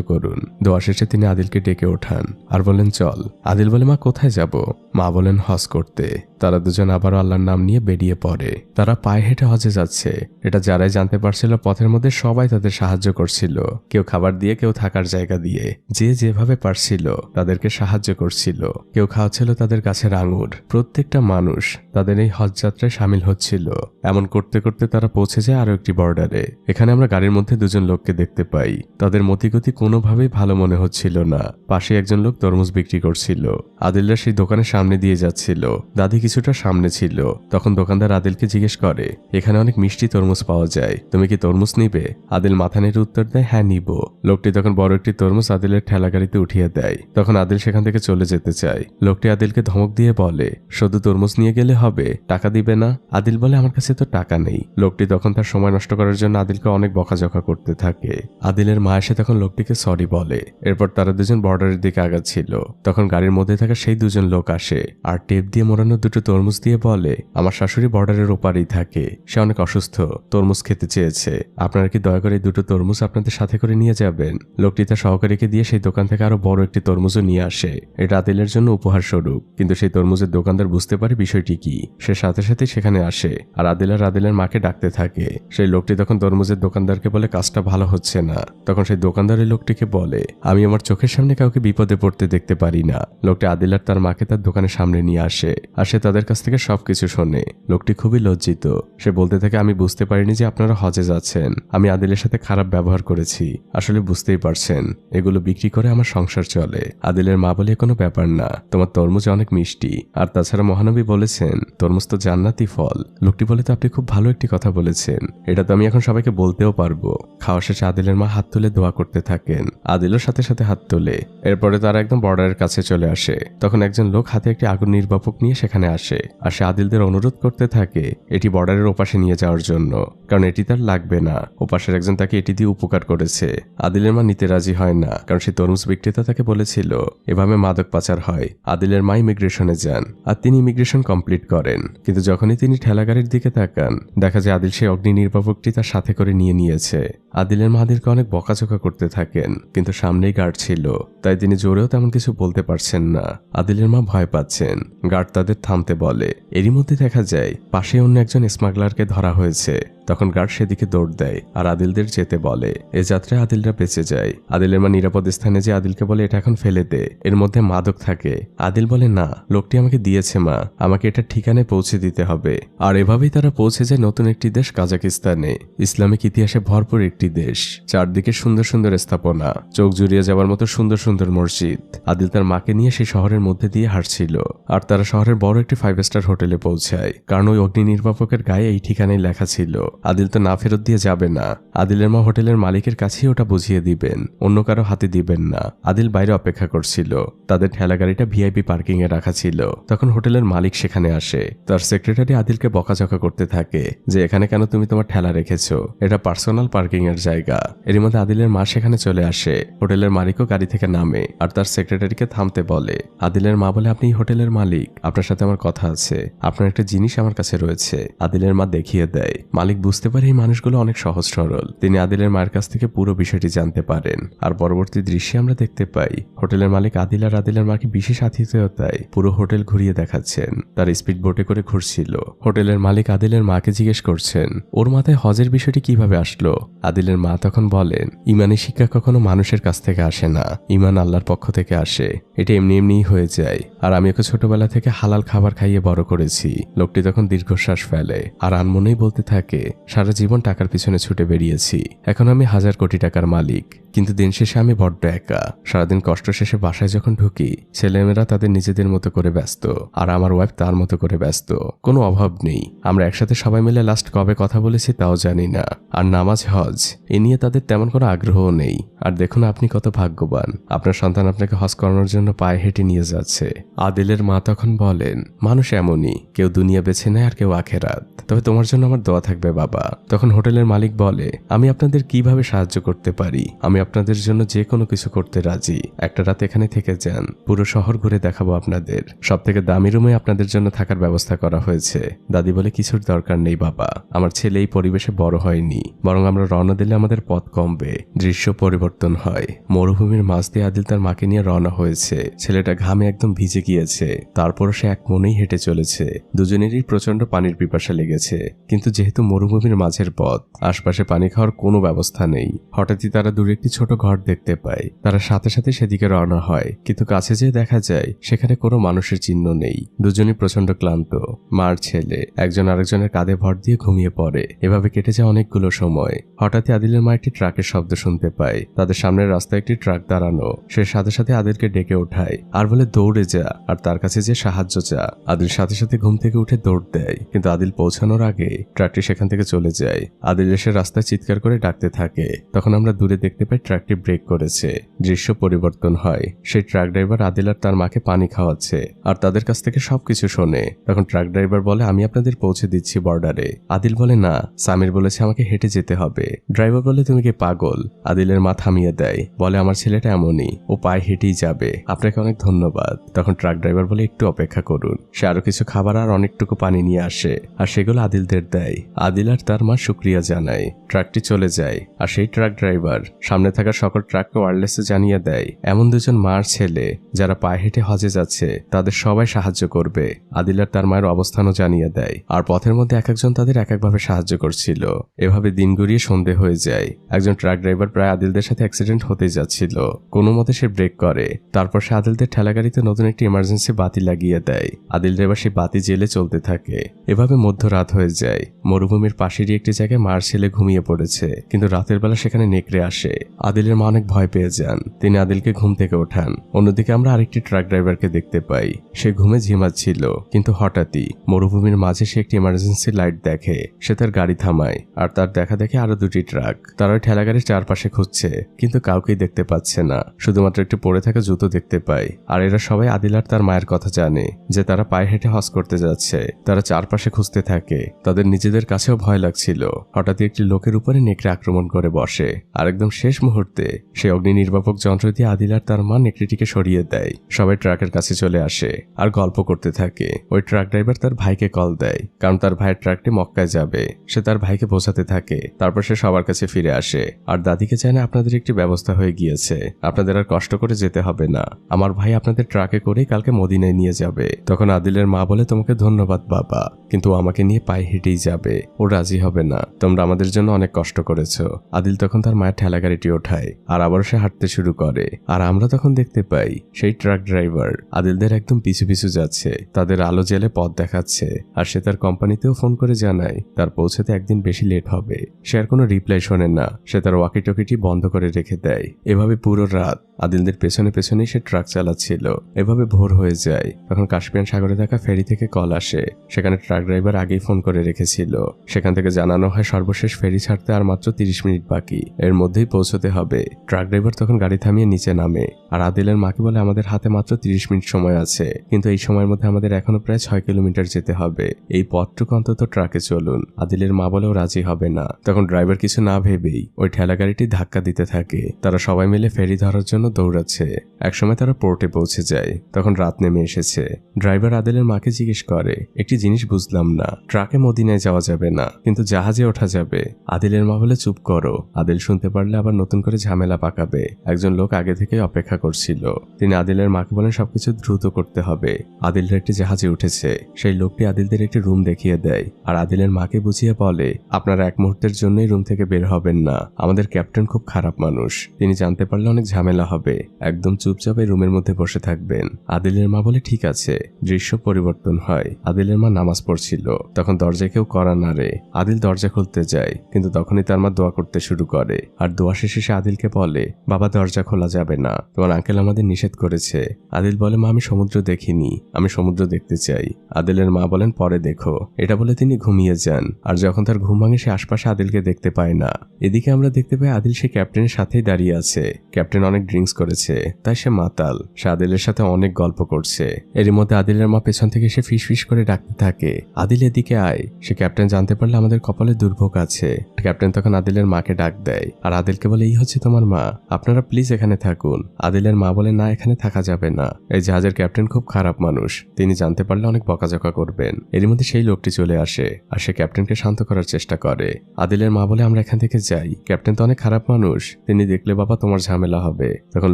করুন। দোয়া শেষে তিনি আদিলকে ডেকে ওঠান আর বলেন, চল। আদিল বলে, মা কোথায় যাব? মা বলেন, হজ করতে। তারা দুজন আবারও আল্লাহর নাম নিয়ে বেরিয়ে পড়ে। তারা পায়ে হেঁটে হজে যাচ্ছে। এটা যারাই জানতে পারছিল, পথের মধ্যে সবাই তাদের সাহায্য করছিল। কেউ খাবার দিয়ে, কেউ থাকার জায়গা দিয়ে, যে যেভাবে পারছিল তাদেরকে সাহায্য করছিল। কেউ খাওয়াচ্ছিল তাদের গাছের আঙুর। প্রত্যেকটা মানুষ তাদের এই হজ যাত্রায় সামিল হচ্ছিল। এমন করতে করতে তারা পৌঁছে যায় আরো একটি বর্ডারে। এখানে আমরা গাড়ির মধ্যে দুজন লোককে দেখতে পাই। তাদের মতিগতি কোনোভাবেই ভালো মনে হচ্ছিল না। পাশে একজন লোক তরমুজ বিক্রি করছিল। আদিলরা সেই দোকানের সামনে দিয়ে যাচ্ছিল। দাদি কিছুটা সামনে ছিল। তখন দোকানদার আদিলকে জিজ্ঞেস করে, এখানে অনেক মিষ্টি তরমুজ পাওয়া যায়, তুমি কি তরমুজ নিবে? আদিল মাথা নেড়ে উত্তর দেয়, হ্যাঁ নিব। লোকটি তখন বড় একটি তরমুজ আদিলের ঠেলা গাড়িতে উঠিয়ে দেয়। তখন আদিল সেখান থেকে চলে যেতে চায়। লোকটি আদিলকে ধমক দিয়ে বলে, শুধু তরমুজ নিয়ে গেলে হবে, টাকা দিবে না? আদিল বলে, আমার কাছে তো টাকা নেই। লোকটি তখন তার সময় নষ্ট করার জন্য আদিলকে অনেক বকাঝকা করতে থাকে। আদিলের মা এসে তখন লোকটিকে সরি বলে। এরপর তারা দুজন বর্ডারের দিকে আগাচ্ছিল। তখন গাড়ির মধ্যে থাকা সেই দুজন লোক আসে আর টেপ দিয়ে মোড়ানো দুটো তরমুজ দিয়ে বলে, আমার শাশুড়ি বর্ডারের ওপারেই থাকে, সে অনেক অসুস্থ, তরমুজ খেতে চেয়েছে, আপনারা কি দয়া করে এই দুটো তরমুজ আপনাদের সাথে করে নিয়ে যাবেন? লোকটি তার সহকারীকে দিয়ে সেই দোকান থেকে আরো বড় একটি তরমুজও নিয়ে আসে। এটা আদিলের জন্য উপহার স্বরূপ। কিন্তু সেই তরমুজের দোকানদার বুঝতে পারে বিষয়টি কি। সে সাথে সাথে সেখানে আসে আর আদিলের মাকে ডাকতে থাকে। সেই লোকটি তখন তরমুজের দোকানদারকে বলে, কাজটা ভালো হচ্ছে না। তখন সেই দোকানদারের লোকটিকে বলে, আমি আমার চোখের সামনে কাউকে বিপদে পড়তে দেখতে পারি না। লোকটি আদিল আর তার মাকে তার দোকানের সামনে নিয়ে আসে আর সে তাদের কাছ থেকে সবকিছু শোনে। লোকটি খুবই লজ্জিত। সে বলতে থাকে, আমি বুঝতে পারিনি যে আপনারা হজে যাচ্ছেন। আমি আদিলের সাথে খারাপ ব্যবহার করেছি। আসলে বুঝতেই পারছেন, এগুলো বিক্রি করে আমার সংসার চলে। আদিলের মা বলে, কোনো ব্যাপার না, তোমার তরমুজ অনেক মিষ্টি, আর তাছাড়া মহানবী বলেছেন তরমুজ তো জান্নাতি ফল। লোকটি বলে, তো আপনি খুব ভালো একটি কথা বলেছেন, এটা তো আমি এখন সবাইকে বলতেও পারবো। খাওয়া শেষে আদিলের মা হাত তুলে দোয়া করতে থাকেন। আদিলও সাথে সাথে হাত তোলে। এরপরে তারা একদম বর্ডারের কাছে চলে আসে। তখন একজন লোক হাতে একটি আগুন নির্বাপক নিয়ে সেখানে আসে আর সে আদিলদের অনুরোধ করতে থাকে এটি বর্ডারের ওপাশে নিয়ে যাওয়ার জন্য, কারণ এটি তার লাগবে না। ওপাশের একজন তাকে এটি দিয়ে উপকার করেছে। আদিলের মা নিতে রাজি হয় না, কারণ সে তরমুজ বিক্রেতা তাকে বলেছিল এভাবে মাদক পাচার হয়। আদিলের মা ইমিগ্রেশনে যান আর তিনি ইমিগ্রেশন কমপ্লিট করেন। কিন্তু যখনই তিনি ঠেলা গাড়ির দিকে তাকান, দেখা যায় আদিল সেই অগ্নি নির্বাপকটি তার সাথে করে নিয়ে নিয়েছে। আদিলের মা আদিলকে অনেক বকাঝকা করতে থাকেন, কিন্তু সামনেই গার্ড ছিল, তাই তিনি জোরেও তেমন কিছু বলতে পারছেন না। আদিলের মা ভয় পাচ্ছেন। গার্ড তাদের থামতে বলে। এরই মধ্যে দেখা যায় পাশে অন্য একজন স্মাগলারকে ধরা হয়েছে। তখন গার্ড সেদিকে দৌড় দেয় আর আদিলদের যেতে বলে। এ যাত্রায় আদিলরা বেঁচে যায়। আদিলের মা নিরাপদ স্থানে যে আদিলকে বলে এটা এখন ফেলে দে, এর মধ্যে মাদক থাকে। আদিল বলে না, লোকটি আমাকে দিয়েছে মা, আমাকে এটা ঠিকানায় পৌঁছে দিতে হবে। আর এভাবেই তারা পৌঁছে যায় নতুন একটি দেশ কাজাকিস্তানে। ইসলামিক ইতিহাসে ভরপুর একটি দেশ, চারদিকে সুন্দর সুন্দর স্থাপনা, চোখ জুড়িয়ে যাওয়ার মতো সুন্দর সুন্দর মসজিদ। আদিল তার মাকে নিয়ে সেই শহরের মধ্যে দিয়ে হাঁটছিল আর তারা শহরের বড় একটি 5 স্টার হোটেলে পৌঁছায়, কারণ ওই অগ্নি নির্বাপকের গায়ে এই ঠিকানায় লেখা ছিল। আদিল তো না ফেরত দিয়ে যাবে না। আদিলের মা হোটেলের মালিকের কাছেই ওটা বুঝিয়ে দিবেন, অন্য কারো হাতে দিবেন না। আদিল বাইরে অপেক্ষা করছিল। তাদের ঠেলা গাড়িটা ভিআইপি পার্কিং এ রাখা ছিল। তখন হোটেলের মালিক সেখানে আসে। তার সেক্রেটারি আদিলকে বকাঝকা করতে থাকে যে এখানে কেন তুমি তোমার ঠেলা রেখেছো, এটা পার্সোনাল পার্কিং এর জায়গা। এর মধ্যে আদিলের মা সেখানে চলে আসে। হোটেলের মালিকও গাড়ি থেকে নামে আর তার সেক্রেটারিকে থামতে বলে। আদিলের মা বলে আপনি হোটেলের মালিক, আপনার সাথে আমার কথা আছে, আপনার একটা জিনিস আমার কাছে রয়েছে। আদিলের মা দেখিয়ে দেয়। মালিক বুঝতে পারে এই মানুষগুলো অনেক সহজ সরল। তিনি আদিলের মায়ের কাছ থেকে পুরো বিষয়টি জানতে পারেন। আর পরবর্তী দৃশ্যে আমরা দেখতে পাই হোটেলের মালিক আদিল আর আদিলের মাকে বিশেষ আতিথেয়তায় পুরো হোটেল ঘুরিয়ে দেখাচ্ছেন। তার স্পিড বোটে করে ঘুরছিল। হোটেলের মালিক আদিলের মাকে জিজ্ঞেস করছেন ওর মাথায় হজের বিষয়টি কিভাবে আসলো। আদিলের মা তখন বলেন ইমানের শিক্ষা কখনো মানুষের কাছ থেকে আসে না, ইমান আল্লাহর পক্ষ থেকে আসে। এটা এমনি এমনিই হয়ে যায়। আর আমি ওকে ছোটবেলা থেকে হালাল খাবার খাইয়ে বড় করেছি। লোকটি তখন দীর্ঘশ্বাস ফেলে আর আনমনেই বলতে থাকে সারা জীবন টাকার পিছনে ছুটে বেরিয়েছি, এখন আমি 1000 কোটি টাকার মালিক, কিন্তু দিন শেষে আমি বড্ড একা। সারাদিন কষ্ট শেষে বাসায় যখন ঢুকি ছেলেমেয়েরা তাদের নিজেদের মতো করে ব্যস্ত আর আমার ওয়াইফ তার মতো করে ব্যস্ত। কোনো অভাব নেই। আমরা একসাথে সবাই মিলে লাস্ট কবে কথা বলেছি তাও জানি না। আর নামাজ হজ এ নিয়ে তাদের তেমন কোনো আগ্রহও নেই। আর দেখুন আপনি কত ভাগ্যবান, আপনার সন্তান আপনাকে হজ করানোর জন্য পায়ে হেঁটে নিয়ে যাচ্ছে। আদিলের মা তখন বলেন মানুষ এমনই, কেউ দুনিয়া বেছে নেয় আর কেউ আখেরাত, তবে তোমার জন্য আমার দোয়া থাকবে বাবা। তখন হোটেলের মালিক বলে আমি আপনাদের কিভাবে সাহায্য করতে পারি, আমি আপনাদের জন্য যে কোনো কিছু করতে রাজি। একটা রাত এখানে থেকে যান, পুরো শহর ঘুরে দেখাবো আপনাদের। সব থেকে দামি রুমে আপনাদের জন্য থাকার ব্যবস্থা করা হয়েছে। দাদি বলে কিছুর দরকার নেই বাবা, আমার ছেলে এই পরিবেশে বড় হয়নি, বরং আমরা রওনা দিলে আমাদের পথ কমবে, দৃশ্য পরিবর্তন হয়। মরুভূমির মাঝ দিয়ে আদিল তার মাকে নিয়ে রওনা হয়েছে। ছেলেটা ঘামে একদম ভিজে গিয়েছে, তারপরও সে এক মনেই হেঁটে চলেছে। দুজনেরই প্রচন্ড পানির পিপাসা লেগেছে, কিন্তু যেহেতু মরুভূমির মাঝের পথ, আশপাশে পানি খাওয়ার কোনো ব্যবস্থা নেই। হঠাৎই তারা দূরে একটি ছোট ঘর দেখতে পায়। তারা সাথে সাথে সেদিকে রওনা হয়, কিন্তু কাছে যেয়ে দেখা যায় সেখানে কোনো মানুষের চিহ্ন নেই। দুজনই প্রচন্ড ক্লান্ত। মার ছেলে একজন আরেকজনের কাঁধে ভর দিয়ে ঘুমিয়ে পড়ে। এভাবে কেটে যায় অনেকগুলো সময়। হঠাৎই আদিলের মা একটি ট্রাকের শব্দ শুনতে পায়। তাদের সামনের রাস্তায় একটি ট্রাক দাঁড়ানো। সে সাথে সাথে আদিলকে ডেকে ওঠায় আর বলে দৌড়ে যা আর তার কাছে যে সাহায্য চা। আদিল সাথে সাথে ঘুম থেকে উঠে দৌড় দেয়, কিন্তু আদিল পৌঁছানোর আগে ট্রাকটি সেখান থেকে চলে যায়। আদিল এসে রাস্তায় চিৎকার করে ডাকতে থাকে। তখন আমরা দূরে দেখতে পাই ট্রাকটি ব্রেক করেছে। দৃশ্য পরিবর্তন হয়। সেই ট্রাক ড্রাইভার আদিল আর তার মাকে পানি খাওয়াচ্ছে আর তাদের কাছ থেকে সবকিছু শোনে। তখন ট্রাক ড্রাইভার বলে আমি আপনাদের পৌঁছে দিচ্ছি বর্ডারে। আদিল বলে না, সামির বলেছে আমাকে হেঁটে যেতে হবে। ড্রাইভার বলে তুমি কি পাগল? আদিলের মা থামিয়ে দেয়, বলে আমার ছেলেটা এমনই, ও পায়ে হেঁটেই যাবে, আপনাকে অনেক ধন্যবাদ। তখন ট্রাক ড্রাইভার বলে একটু অপেক্ষা করুন। সে আরো কিছু খাবার আর অনেকটুকু পানি নিয়ে আসে আর সেগুলো আদিলদের দেয়। আদিল আর তার মা শুক্রিয়া জানায়। ট্রাকটি চলে যায় আর সেই ট্রাক ড্রাইভার সামনে থাকা সকল ট্রাককে ওয়্যারলেসে জানিয়ে দেয় এমন দুজন মার ছেলে যারা পায়ে হেঁটে হজে যাচ্ছে তাদের সবাই সাহায্য করবে। আদিল আর তার মায়ের অবস্থানও জানিয়ে দেয়। আর পথের মধ্যে এক একজন তাদের এক একভাবে সাহায্য করছিল। এভাবে দিন গড়িয়ে সন্ধে হয়ে যায়। একজন ট্রাক ড্রাইভার প্রায় আদিলদের সাথে অ্যাক্সিডেন্ট হতে যাচ্ছিল। কোনো মতে সে ব্রেক করে। তারপর সে আদিলদের ঠেলাগাড়িতে নতুন একটি ইমার্জেন্সি বাতি লাগিয়ে দেয়। আদিল ড্রাইভার সেই বাতি জেলে চলতে থাকে। এভাবে মধ্যরাত হয়ে যায়। মরুভূমির পাশেরই একটি জায়গায় মার ছেলে ঘুমিয়ে পড়েছে, কিন্তু রাতের বেলা সেখানে নেকড়ে আসে। আদিলের মা অনেক ভয় পেয়ে যান। তিনি আদিলকে ঘুম থেকে ওঠান। অন্যদিকে আমরা আরেকটি ট্রাক ড্রাইভারকে দেখতে পাই। সে ঘুমে ঝিমাচ্ছিল, কিন্তু হঠাৎই মরুভূমির মাঝে সে একটি ইমার্জেন্সি লাইট দেখে। সে তার গাড়ি থামায় আর তার দেখা দেখে আরো দুটি ট্রাক। তারা ওই ঠেলাগাড়ির চারপাশে খুঁজছে, কিন্তু কাউকেই দেখতে পাচ্ছে না। শুধুমাত্র একটি পড়ে থাকা জুতো দেখতে পায়। আর এরা সবাই আদিল আর তার মায়ের কথা জানে যে তারা পায়ে হেঁটে হজ করতে যাচ্ছে। তারা চারপাশে খুঁজতে থাকে। তাদের নিজেদের কাছেও ভয় লাগছিল। হঠাৎই একটি লোকের উপর উপরে নেকড়ে আক্রমণ করে বসে। আর একদম শেষ মুহূর্তে সে অগ্নি নির্বাপক যন্ত্র দিয়ে আদিল আর তার মা নেকড়েটিকে সরিয়ে দেয়। সবাই ট্রাকের কাছে চলে আসে আর গল্প করতে থাকে। ওই ট্রাক ড্রাইভার তার ভাইকে কল দেয়, কারণ তার ভাইয়ের ট্রাকটি মক্কায় যাবে। সে তার ভাইকে বোঝাতে থাকে। তারপর সে সবার কাছে ফিরে আসে আর দাদিকে চায় না, আপনাদের একটি ব্যবস্থা হয়ে গিয়েছে, আপনাদের আর কষ্ট করে যেতে হবে না, আমার ভাই আপনাদের ট্রাকে করেই কালকে মদিনায় নিয়ে যাবে। তখন আদিলের মা বলে, তোমাকে ধন্যবাদ বাবা, কিন্তু আমাকে নিয়ে পায়ে হেঁটেই যাবে, ও রাজি হবে না, তোমরা আমাদের জন্য অনেক কষ্ট করেছো। আদিল তখন তার মায়ের ঠেলা গাড়িটি ওঠায় আর আবার সে হাঁটতে শুরু করে। আর আমরা তখন দেখতে পাই সেই ট্রাক ড্রাইভার আদিলদের একদম পিছু পিছু যাচ্ছে, তাদের আলো জেলে পথ দেখাচ্ছে। আর সে তার কোম্পানিতেও ফোন করে জানায় তার পৌঁছাতে একদিন বেশি লেট হবে। সে আর কোনো রিপ্লাই শোনে না, সে তার ওয়াকি টকিটি বন্ধ করে রেখে দেয়। এভাবে পুরো রাত আদিলদের পেছনে পেছনেই সে ট্রাক চালাচ্ছিল। এভাবে ভোর হয়ে যায়। তখন কাস্পিয়ান সাগরে থাকা ফেরি থেকে কল আসে। সেখানে ট্রাক ড্রাইভার আগেই ফোন করে রেখেছিল। সেখান থেকে জানানো হয় সর্বশেষ ফেরি ছাড়তে আর মাত্র 30 মিনিট বাকি, এর মধ্যেই পৌঁছতে হবে। ট্রাক ড্রাইভার তখন গাড়ি থামিয়ে নিচে নামে আর আদিলের মাকে বলে, আমাদের হাতে মাত্র 30 মিনিট সময় আছে, কিন্তু এই সময়ের মধ্যে আমাদের এখনো প্রায় 6 কিলোমিটার যেতে হবে, এই পথটুকু অন্তত ট্রাকে চলুন। আদিলের মা বলেও রাজি হবে না। তখন ড্রাইভার কিছু না ভেবেই ওই ঠেলা গাড়িটি ধাক্কা দিতে থাকে। তারা সবাই মিলে ফেরি ধরার জন্য দৌড়াচ্ছে। একসময় তারা পোর্টে পৌঁছে যায়। তখন রাত নেমে এসেছে। ড্রাইভার আদিলের মাকে জিজ্ঞেস করে, একটি জিনিস বুঝলাম না, ট্রাকে মদিনায় যাওয়া যাবে না, কিন্তু জাহাজে ওঠা যাবে। আদিলের মা বলে, চুপ করো, আদিল শুনতে পারলে আবার নতুন করে ঝামেলা পাকাবে। একজন লোক আগে থেকে অপেক্ষা করছিল। তিনি আদিলের মাকে বলেন সবকিছু দ্রুত করতে হবে। আদিলরা একটি জাহাজে উঠেছে। সেই লোকটি আদিলদের একটি রুম দেখিয়ে দেয় আর আদিলের মাকে বুঝিয়ে বলে, আপনারা এক মুহূর্তের জন্যই রুম থেকে বের হবেন না, আমাদের ক্যাপ্টেন খুব খারাপ মানুষ, তিনি জানতে পারলে অনেক ঝামেলা হবে, একদম চুপচাপ এই রুমের মধ্যে বসে থাকবেন। আদিলের মা বলে, ঠিক আছে। দৃশ্য পরিবর্তন হয়। আদিলের মা নামাজ পড়ছিল। তখন দরজায় কেউ কড়া নাড়ে। আদিল দরজা খুলতে যায়, কিন্তু তখনই তার মা দোয়া করতে শুরু করে। আর দোয়া শেষে সে আদিলকে বলে, বাবা দরজা খোলা যাবে না, তোমার আঙ্কেল আমাদের নিষেধ করেছে। আদিল বলে, মা আমি সমুদ্র দেখিনি, আমি সমুদ্র দেখতে চাই। আদিলের মা বলেন, পরে দেখো। এটা বলে তিনি ঘুমিয়ে যান। আর যখন তার ঘুম ভাঙে সে আশপাশে আদিলকে দেখতে পায় না। এদিকে আমরা দেখতে পাই আদিল সে ক্যাপ্টেনের সাথেই দাঁড়িয়ে আছে। ক্যাপ্টেন অনেক ড্রিঙ্কস করেছে, তাই সে মাতাল। সে আদিলের সাথে অনেক গল্প করছে। এরই মধ্যে আদিলের মা পেছন থেকে সে ফিস ফিস করে ডাকতে থাকে, আদিল এদিকে আয়। সে ক্যাপ্টেন জানতে পারলে আমাদের কপালে দুর্ভোগ আছে। ক্যাপ্টেন তখন আদিলের মাকে ডাক দেয় আর আদিলকে বলে, এই হচ্ছে তোমার মা, আপনারা প্লিজ এখানে থাকুন। আদিলের মা বলে, না এখানে থাকা যাবে না, এই জাহাজের ক্যাপ্টেন খুব খারাপ মানুষ, তিনি জানতে পারলে অনেক বকাঝকা করবেন। এর মধ্যে সেই লোকটি চলে আসে আর সে ক্যাপ্টেনকে শান্ত করার চেষ্টা করে। আদিলের মা বলে, আমরা এখান থেকে যাই, ক্যাপ্টেন তো অনেক খারাপ মানুষ, তিনি দেখলে বাবা তোমার ঝামেলা হবে। তখন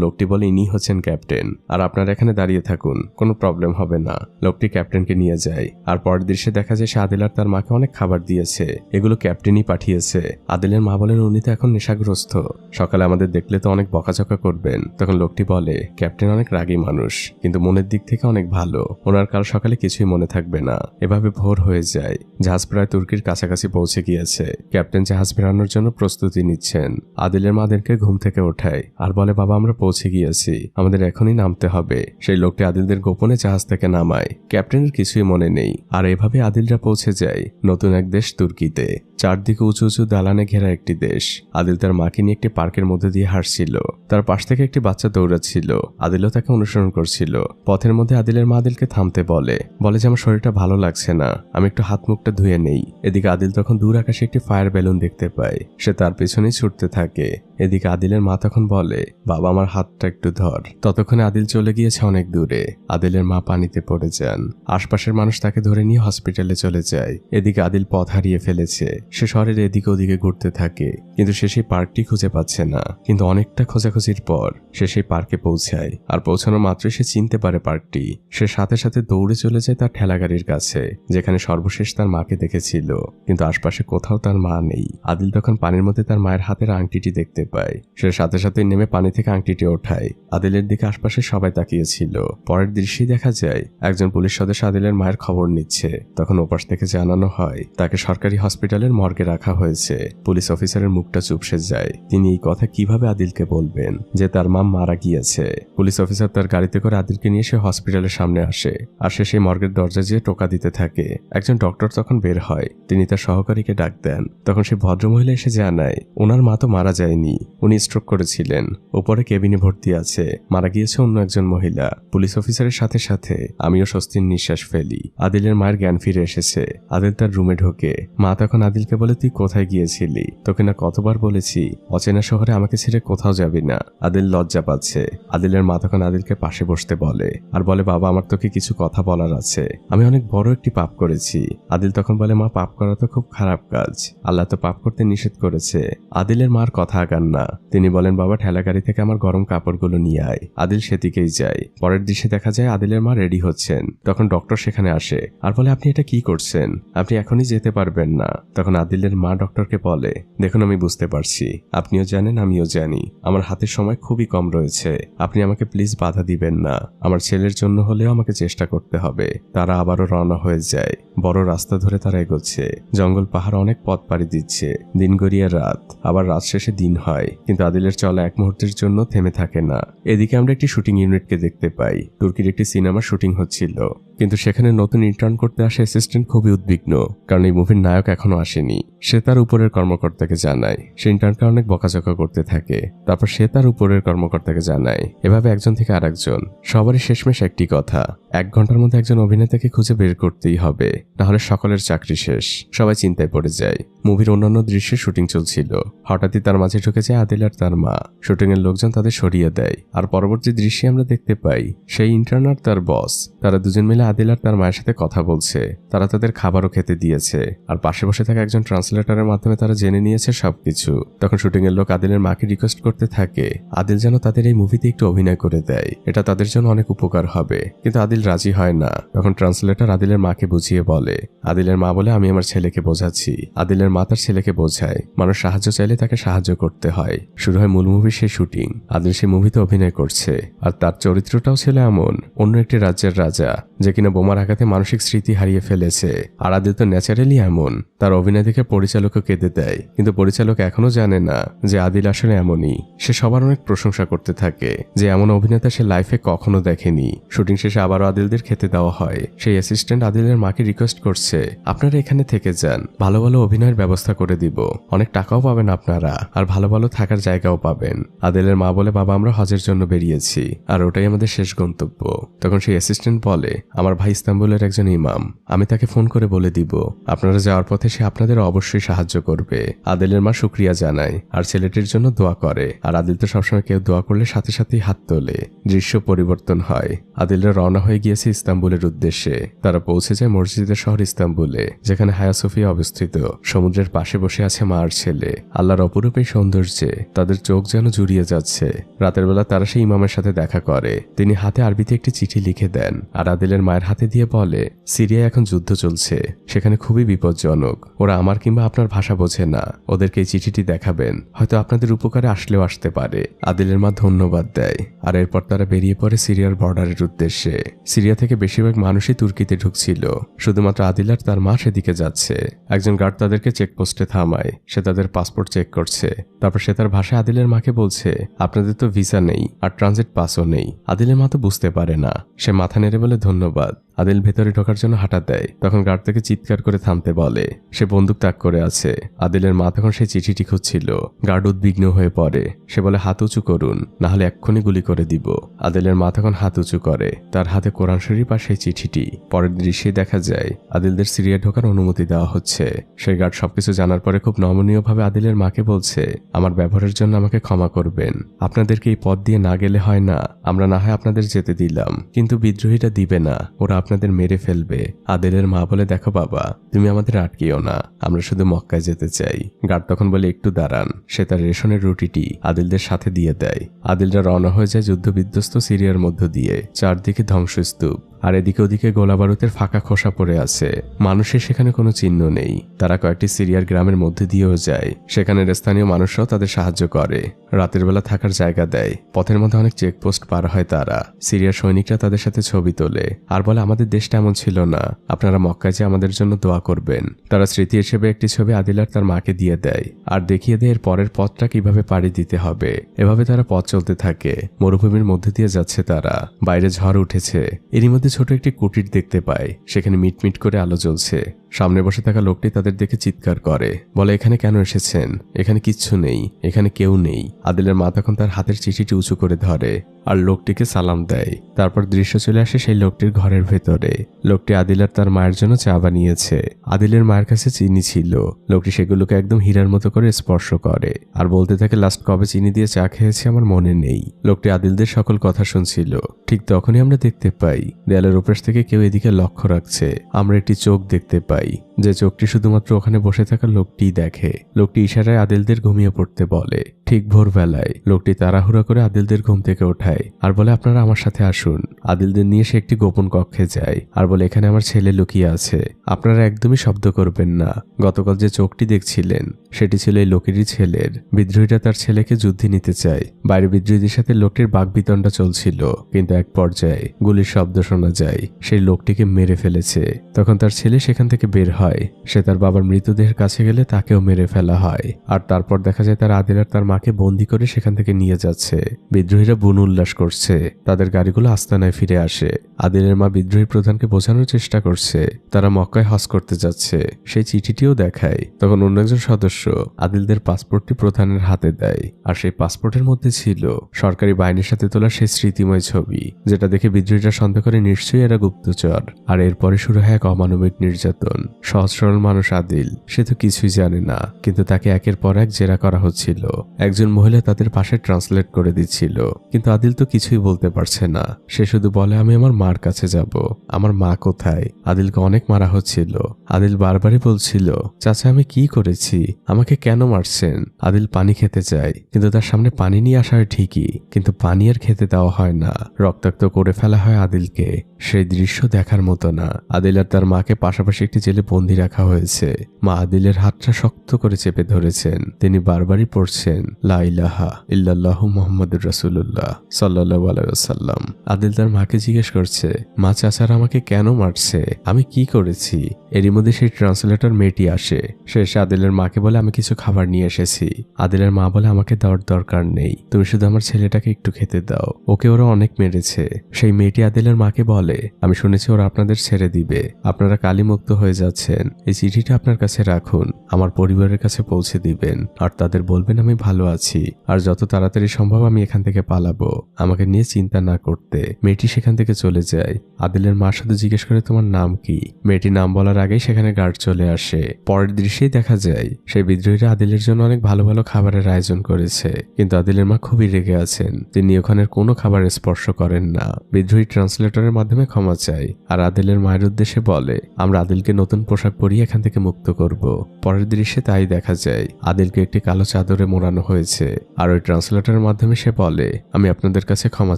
লোকটি বলে, ইনি হচ্ছেন ক্যাপ্টেন, আর আপনারা এখানে দাঁড়িয়ে থাকুন, কোনো প্রবলেম হবে না। লোকটি ক্যাপ্টেনকে নিয়ে যায়। আর পরের দৃশ্যে দেখা যায় সে আদিল আর তার মাকে অনেক খাবার দিয়েছে, এগুলো ক্যাপ্টেনই পাঠিয়েছে। আদিলের মা বলেন, উনি তো এখন নেশাগ্রস্ত, সকালে আমাদের দেখলে তো অনেক বকাঝকা করবেন। তখন লোকটি বলে, ক্যাপ্টেন অনেক রাগী মানুষ, কিন্তু মনের দিক থেকে অনেক ভালো, ওনার কাল সকালে কিছুই মনে থাকবে না। এভাবে ভোর হয়ে যায়। জাহাজ প্রায় তুর্কির কাছাকাছি পৌঁছে গিয়েছে। ক্যাপ্টেন জাহাজ ফেরানোর জন্য প্রস্তুতি নিচ্ছেন। আদিলের মা আদিলকে ঘুম থেকে ওঠায় আর বলে, বাবা আমরা পৌঁছে গিয়েছি, আমাদের এখনই নামতে হবে। সেই লোকটি আদিলদের গোপনে জাহাজ থেকে নামায়। ক্যাপ্টেনের কিছুই মনে নেই। আর এভাবে আদিলরা পৌঁছে যায় নতুন এক দেশ তুর্কিতে। চারদিকে উঁচু উঁচু দালানে ঘেরা একটি দেশ। আদিল তার মাকে নিয়ে একটি পার্কের মধ্যে দিয়ে হাঁটছিল। তার পাশ থেকে একটি বাচ্চা দৌড়াচ্ছিল। আদিলও তাকে অনুসরণ করছিল। পথের মধ্যে আদিলের মা আদিলকে থামতে বলে যে আমার শরীরটা ভালো লাগছে না, আমি একটু হাত মুখটা ধুয়ে নেই। এদিকে আদিল তখন দূর আকাশে একটি ফায়ার বেলুন দেখতে পায়। সে তার পেছনেই ছুটতে থাকে। এদিকে আদিলের মা তখন বলে, বাবা আমার হাতটা একটু ধর। ততক্ষণে আদিল চলে গিয়েছে অনেক দূরে। আদিলের মা পানিতে পড়ে যান। আশপাশের মানুষ তাকে ধরে নিয়ে হসপিটালে চলে যায়। এদিকে আদিল পথ হারিয়ে ফেলেছে। সে শহরের এদিকে ওদিকে ঘুরতে থাকে, কিন্তু সে সেই পার্কটি খুঁজে পাচ্ছে না। কিন্তু অনেকটা খোঁজাখুঁজির পর সে সেই পার্কে পৌঁছায়। আর পৌঁছানো মাত্রই সে চিনতে পারে পার্কটি। সে সাথে সাথে দৌড়ে চলে যায় তার ঠেলাগাড়ির কাছে, যেখানে সর্বশেষ তার মাকে দেখেছিল। কিন্তু আশপাশে কোথাও তার মা নেই। আদিল তখন পানির মধ্যে তার মায়ের হাতের আংটিটি দেখতে পায়। সে সাথে সাথে নেমে পানি থেকে আংটিটি ওঠায়। আদিলের দিকে আশপাশে সবাই তাকিয়েছিল। পরের দৃশ্যেই দেখা যায় একজন পুলিশ সদস্য আদিলের মায়ের খবর নিচ্ছে। তখন ওপাশ থেকে জানানো হয় তাকে সরকারি হসপিটালের মর্গে রাখা হয়েছে। পুলিশ অফিসারের মুখটা চুপসে যায়। তিনি এই কথা কিভাবে আদিলকে বলবেন যে তার মা মারা গিয়েছে। পুলিশ অফিসার তার গাড়িতে করে আদিলকে নিয়ে সে হসপিটালের সামনে আসে। আর সে সেই মর্গের দরজা দিয়ে টোকা দিতে থাকে। একজন ডক্টর তখন বের হয়। তিনি তার সহকারীকে ডাক দেন। তখন সে ভদ্রমহিলা এসে জানায় ওনার মা তো মারা যায়নি, উনি স্ট্রোক করেছিলেন, উপরে কেবিনে ভর্তি আছে, মারা গিয়েছে অন্য একজন মহিলা। পুলিশ অফিসারের সাথে সাথে আমিও স্বস্তির নিঃশ্বাস ফেলি। আদিলের মায়ের জ্ঞান ফিরে এসেছে। আদিল তার রুমে ঢোকে। মা তখন আদিলকে বলে, তুই কোথায় গিয়েছিলি? তোকে না কতবার বলেছি অচেনা শহরে আমাকে ছেড়ে কোথাও যাবি না। আদিল লজ্জা পাচ্ছে। আদিলের মা তখন আদিলকে পাশে বসতে বলে আর বলে, বাবা আমার তোকে কিছু কথা বলার আছে, আমি অনেক বড় একটি পাপ করেছি। আদিল তখন বলে, মা পাপ করা তো খুব খারাপ কাজ, আল্লাহ তো পাপ করতে নিষেধ করেছে। আদিলের মার কথা আগান না। তিনি বলেন, বাবা ঠেলা গাড়ি থেকে আমার গরম কাপড়গুলো নিয়ে আয়। আদিল সেদিকেই যায়। পরের দৃশ্যে দেখা যায় আদিলের মা রেডি হচ্ছেন। তখন ডক্টর সেখানে আসে আর বলে, আপনি এটা কি করছেন? আপনি এখনই যেতে পারবেন না। তখন আদিলের মা ডক্টরকে বলে, দেখুন আমি বুঝতে পারছি, আপনিও জানেন আমিও জানি আমার হাতের সময় খুবই কম রয়েছে, আপনি আমাকে প্লিজ বাধা দিবেন না। আমার ছেলের জন্য হলেও আমাকে চেষ্টা করতে হবে। তারা আবারও রওনা হয়ে যায়। বড় রাস্তা ধরে তারা এগোচ্ছে। জঙ্গল পাহাড় অনেক পথ পাড়ি দিচ্ছে। দিন গড়িয়ে রাত, আবার রাত শেষে দিন হয়, কিন্তু আদিলের চলা এক মুহূর্তের জন্য থেমে থাকে না। এদিকে আমরা একটি শুটিং ইউনিটকে দেখতে পাই। তুর্কির একটি সিনেমার শুটিং হচ্ছিল, কিন্তু সেখানে নতুন ইন্টার্ন করতে আসা অ্যাসিস্ট্যান্ট খুবই উদ্বিগ্ন, কারণ এই মুভির নায়ক এখনো আসেনি। সে তার উপরের কর্মকর্তাকে জানায়। সে ইন্টার্নকে অনেক বকাঝকা করতে থাকে। তারপর সে তার উপরের কর্মকর্তাকে জানায়। এভাবে একজন থেকে আরেকজন। সবারই শেষমেশ একটি কথা, 1 ঘন্টার মধ্যে একজন অভিনেতাকে খুঁজে বের করতেই হবে, নাহলে সকলের চাকরি শেষ। সবাই চিন্তায় পড়ে যায়। মুভির অন্যান্য দৃশ্যে শুটিং চলছিল। হঠাৎই তার মাঝে ঢুকে যায় আদিল আর তার মা। শুটিং এর লোকজন তাদের সরিয়ে দেয়। আর পরবর্তী দৃশ্যে আমরা দেখতে পাই সেই ইন্টার্ন আর তার বস, তারা দুজন মিলে আদিল আর তার মায়ের সাথে কথা বলছে। তারা তাদের খাবারও খেতে দিয়েছে। আর পাশে বসে থাকা একজন ট্রান্সলেটরের মাধ্যমে তারা জেনে নিয়েছে সবকিছু। তখন শুটিং এর লোক আদিলের মাকে রিকোয়েস্ট করতে থাকে আদিল যেন তাদের এই মুভিতে একটু অভিনয় করে দেয়, এটা তাদের জন্য অনেক উপকার হবে। কিন্তু আদিল রাজি হয় না। তখন ট্রান্সলেটর আদিলের মাকে বুঝিয়ে বলে। আদিলের মা বলে, আমি আমার ছেলেকে বোঝাচ্ছি। আদিলের মা তার ছেলেকে বোঝায় মানুষ সাহায্য চাইলে তাকে সাহায্য করতে হয়। শুরু হয় মূল মুভির সেই শুটিং। আদিল সেই মুভিতে অভিনয় করছে। আর তার চরিত্রটাও ছিল এমন, অন্য একটি রাজ্যের রাজা যে কিনা বোমার আঘাতে মানসিক স্মৃতি হারিয়ে ফেলেছে। আর আদিল তো ন্যাচারালি এমন। তার অভিনয় দেখে পরিচালকও কেঁদে দেয়। কিন্তু পরিচালক এখনো জানে না যে আদিল আসলে এমনই। সে সবার অনেক প্রশংসা করতে থাকে যে এমন অভিনেতা সে লাইফে কখনো দেখেনি। শুটিং শেষে আবারও আদিলদের খেতে দেওয়া হয়। সেই অ্যাসিস্ট্যান্ট আদিলের মাকে রিকোয়েস্ট করছে, আপনারা এখানে থেকে যান, ভালো ভালো অভিনয়ের ব্যবস্থা করে দিব, অনেক টাকাও পাবেন আপনারা, আর ভালো ভালো থাকার জায়গাও পাবেন। আদিলের মা বলে, বাবা আমরা হজের জন্য বেরিয়েছি, আর ওটাই আমাদের শেষ গন্তব্য। তখন সেই অ্যাসিস্ট্যান্ট বলে, আমার ভাই ইস্তাম্বুলের একজন ইমাম, আমি তাকে ফোন করে বলে দিব আপনারা যাওয়ার পথে সে আপনাদের অবশ্যই সাহায্য করবে। আদিলের মা শুকরিয়া জানায় আর ছেলেটির জন্য দোয়া করে। আর আদিল তো সবসময় কেউ দোয়া করলে সাথে সাথেই হাত তোলে। দৃশ্য পরিবর্তন হয়। আদিলরা রওনা হয়ে গিয়েছে ইস্তাম্বুলের উদ্দেশ্যে। তারা পৌঁছে যায় মসজিদের শহর ইস্তাম্বুলে, যেখানে হায়া সোফিয়া অবস্থিত। সমুদ্রের পাশে বসে আছে মা আর ছেলে। আল্লাহর অপরূপ এই সৌন্দর্যে তাদের চোখ যেন জুড়িয়ে যাচ্ছে। রাতের বেলা তারা সেই ইমামের সাথে দেখা করে। তিনি হাতে আরবিতে একটি চিঠি লিখে দেন আর আদিলের মায়ের হাতে দিয়ে বলে, সিরিয়ায় এখন যুদ্ধ চলছে, সেখানে খুবই বিপজ্জনক। ওরা আমার কিংবা আপনার ভাষা বোঝে না। ওদেরকে এই চিঠিটি দেখাবেন, হয়তো আপনাদের উপকারে আসলেও আসতে পারে। আদিলের মা ধন্যবাদ দেয়। আর এরপর তারা বেরিয়ে পড়ে সিরিয়ার বর্ডারের উদ্দেশ্যে। সিরিয়া থেকে বেশিরভাগ মানুষই তুর্কিতে ঢুকছিল। শুধুমাত্র আদিল আর তার মা সেদিকে যাচ্ছে। একজন গার্ড তাদেরকে চেকপোস্টে থামায়। সে তাদের পাসপোর্ট চেক করছে। তারপর সে তার ভাষায় আদিলের মাকে বলছে, আপনাদের তো ভিসা নেই আর ট্রানজিট পাসও নেই। আদিলের মা তো বুঝতে পারে না। সে মাথা নেড়ে বলে ধন্যবাদ। আদিল ভেতরে ঢোকার জন্য হাঁটা দেয়। তখন গার্ড থেকে চিৎকার করে থামতে বলে। সে বন্দুক তাক করে আছে। আদিলের মা তখন সেই চিঠিটি খুঁজছিল। গার্ড উদ্বিগ্ন হয়ে পড়ে। সে বলে, হাত উঁচু করুন, না হলে এক্ষুনি গুলি করে দিব। আদিলের মা তখন হাত উঁচু করে। তার হাতে কোরআন শরীফ আর সেই চিঠিটি। পরের দৃশ্যে দেখা যায় আদিলদের সিরিয়া ঢোকার অনুমতি দেওয়া হচ্ছে। সেই গার্ড সবকিছু জানার পরে খুব নমনীয়ভাবে আদিলের মাকে বলছে, আমার ব্যবহারের জন্য আমাকে ক্ষমা করবেন। আপনাদেরকে এই পথ দিয়ে না গেলে হয় না, আমরা না হয় আপনাদের যেতে দিলাম, কিন্তু বিদ্রোহীরা দিবে না, ওরা আপনাদের মেরে ফেলবে। আদিলের মা বলে, দেখো বাবা, তুমি আমাদের আটকিও না, আমরা শুধু মক্কায় যেতে চাই। গার্ড তখন বলে, একটু দাঁড়ান। সে তার রেশনের রুটিটি আদিলদের সাথে দিয়ে দেয়। আদিলরা রওনা হয়ে যায় যুদ্ধ বিধ্বস্ত সিরিয়ার মধ্য দিয়ে। চারদিকে ধ্বংসস্তূপ, আর এদিকে ওদিকে গোলাবারুদের ফাঁকা খোসা পড়ে আছে। মানুষের সেখানে কোনো চিহ্ন নেই। তারা কয়েকটি সিরিয়ার গ্রামের মধ্যে দিয়েও যায়। সেখানের স্থানীয় মানুষরাও তাদের সাহায্য করে। রাতের বেলা থাকার জায়গা দেয়। পথের মধ্যে অনেক চেকপোস্ট পার হয় তারা। সিরিয়ার সৈনিকরা তাদের সাথে ছবি তোলে আর বলে, আমাদের দেশটা এমন ছিল না, আপনারা মক্কায় যে আমাদের জন্য দোয়া করবেন। তারা স্মৃতি হিসেবে একটি ছবি আদিল আর তার মাকে দিয়ে দেয় আর দেখিয়ে দেয় এর পরের পথটা কিভাবে পাড়ি দিতে হবে। এভাবে তারা পথ চলতে থাকে। মরুভূমির মধ্যে দিয়ে যাচ্ছে তারা। বাইরে ঝড় উঠেছে। এরই মধ্যে মধ্যে ছোট একটি কুটির দেখতে পায়। সেখানে মিটমিট করে আলো জ্বলছে। সামনে বসে থাকা লোকটি তাদের দেখে চিৎকার করে, বলে এখানে কেন এসেছেন? এখানে কিচ্ছু নেই, এখানে কেউ নেই। আদিলের মা তখন তার হাতের চিঠিটি উঁচু করে ধরে আর লোকটিকে সালাম দেয়। তারপর দৃশ্য চলে আসে সেই লোকটির ঘরের ভেতরে। লোকটি আদিল আর তার মায়ের জন্য চা বানিয়েছে। আদিলের মায়ের কাছে চিনি ছিল। লোকটি সেগুলোকে একদম হীরার মতো করে স্পর্শ করে আর বলতে থাকে, লাস্ট কবে চিনি দিয়ে চা খেয়েছি আমার মনে নেই। লোকটি আদিলদের সকল কথা শুনছিল। ঠিক তখনই আমরা দেখতে পাই দেয়ালের ওপাশ থেকে কেউ এদিকে লক্ষ্য রাখছে। আমরা একটি চোখ দেখতে পাই, যে চোখটি শুধুমাত্র ওখানে বসে থাকা লোকটিই দেখে। লোকটি ইশারায় আদিলদের ঘুমিয়ে পড়তে বলে। ঠিক ভোরবেলায় লোকটি তাড়াহুড়া করে আদিলদের ঘুম থেকে ওঠায় আর বলে, আপনারা আমার সাথে আসুন। আদিলদের নিয়ে সে একটি গোপন কক্ষে যায় আর বলে, এখানে আমার ছেলে লুকিয়ে আছে, আপনারা একদমই শব্দ করবেন না। গতকাল যে চোখটি দেখছিলেন সেটি ছিল এই লোকেরই ছেলের। বিদ্রোহীরা তার ছেলেকে যুদ্ধে নিতে চায়। বাইরে বিদ্রোহীদের সাথে লোকটির বাকবিতণ্ডা চলছিল, কিন্তু এক পর্যায়ে গুলির শব্দ শোনা যায়। সেই লোকটিকে মেরে ফেলেছে। তখন তার ছেলে সেখান থেকে বের হয়। সে তার বাবার মৃতদেহের কাছে গেলে তাকেও মেরে ফেলা হয়। আর তারপর দেখা যায় তার আদিল আর তার মাকে বন্দি করে সেখান থেকে নিয়ে যাচ্ছে। বিদ্রোহীরা বুন উল্লাস করছে। তাদের গাড়িগুলো আস্তানায় ফিরে আসে। আদিলের মা বিদ্রোহী প্রধানকে বোঝানোর চেষ্টা করছে তারা মক্কায় হজ করতে যাচ্ছে। সেই চিঠিটিও দেখায়। তখন অন্য একজন সদস্য আদিলদের পাসপোর্টটি প্রধানের হাতে দেয়। আর সেই পাসপোর্টের মধ্যে ছিল সরকারি বাহিনীর সাথে তোলা সেই স্মৃতিময় ছবি, যেটা দেখে বিদ্রোহীরা সন্দেহ করে নিশ্চয়ই এরা গুপ্তচর। আর এরপরে শুরু হয় এক অমানবিক নির্যাতন। সহজ সরল মানুষ আদিল, সে তো কিছুই জানে না, কিন্তু তাকে একের পর এক জেরা করা হচ্ছিল। একজন মহিলা তাদের পাশে ট্রান্সলেট করে দিচ্ছিল, কিন্তু আদিল তো কিছুই বলতে পারছে না। সে শুধু বলে, আমি আমার মার কাছে যাব। আমার মা কোথায়? আদিলকে অনেক মারা হচ্ছিল। আদিল বারবারই বলছিল, চাচা আমি কি করেছি? আমাকে কেন মারছেন? আদিল পানি খেতে চায়, কিন্তু তার সামনে পানি নিয়ে আসা হয় ঠিকই, কিন্তু পানি আর খেতে দেওয়া হয় না। রক্তাক্ত করে ফেলা হয় আদিলকে। সেই দৃশ্য দেখার মতো না। আদিল আর তার মাকে পাশাপাশি একটি জেলে বন্দি রাখা হয়েছে। মা আদিলের হাতটা শক্ত করে চেপে ধরেছেন। তিনি বারবারই পড়ছেন, লা ইলাহা ইল্লাল্লাহু মুহাম্মাদুর রাসূলুল্লাহ সাল্লাল্লাহু আলাইহি ওয়াসাল্লাম। আদিল তার মাকে জিজ্ঞেস করছে, মা চাচারা আমাকে কেন মারছে? আমি কি করেছি? এরই মধ্যে সেই ট্রান্সলেটর মেয়েটি আসে। সে এসে আদিলের মাকে বলে, আমি কিছু খাবার নিয়ে এসেছি। আদিলের মা বলে, আমাকে দেওয়ার দরকার নেই, তুমি শুধু আমার ছেলেটাকে একটু খেতে দাও, ওকে ওরা অনেক মেরেছে। সেই মেয়েটি আদিলের মাকে বলে, আমি শুনেছি ওরা আপনাদের ছেড়ে দিবে, আপনারা কালিমুক্ত হয়ে যাচ্ছেন। এই চিঠিটা আপনার কাছে রাখুন, আমার পরিবারের কাছে পৌঁছে দিবেন আর তাদের বলবেন আমি ভালো আছি আর যত তাড়াতাড়ি সম্ভব আমি এখান থেকে পালাবো, আমাকে নিয়ে চিন্তা না করতে। মেয়েটি সেখান থেকে চলে যায়। আদিলের মা শুধু জিজ্ঞেস করে, তোমার নাম কি? মেয়েটি নাম বলার আগেই সেখানে গার্ড চলে আসে। পরের দৃশ্যেই দেখা যায় সেই বিদ্রোহীরা আদিলের জন্য অনেক ভালো ভালো খাবারের আয়োজন করেছে, কিন্তু আদিলের মা খুবই রেগে আছেন। তিনি ওখানের কোনো খাবার স্পর্শ করেন না। বিদ্রোহী ট্রান্সলেটরের মাধ্যমে ক্ষমা চায় আর আদিলের মায়ের উদ্দেশ্যে বলে, আমরা আদিলকে নতুন পোশাক পরিয়ে এখান থেকে মুক্ত করব। পরের দৃশ্যে তাই দেখা যায়। আদিলকে একটি কালো চাদরে মোড়ানো হয়েছে আর ওই ট্রান্সলেটরের মাধ্যমে সে বলে, আমি আপনাদের কাছে ক্ষমা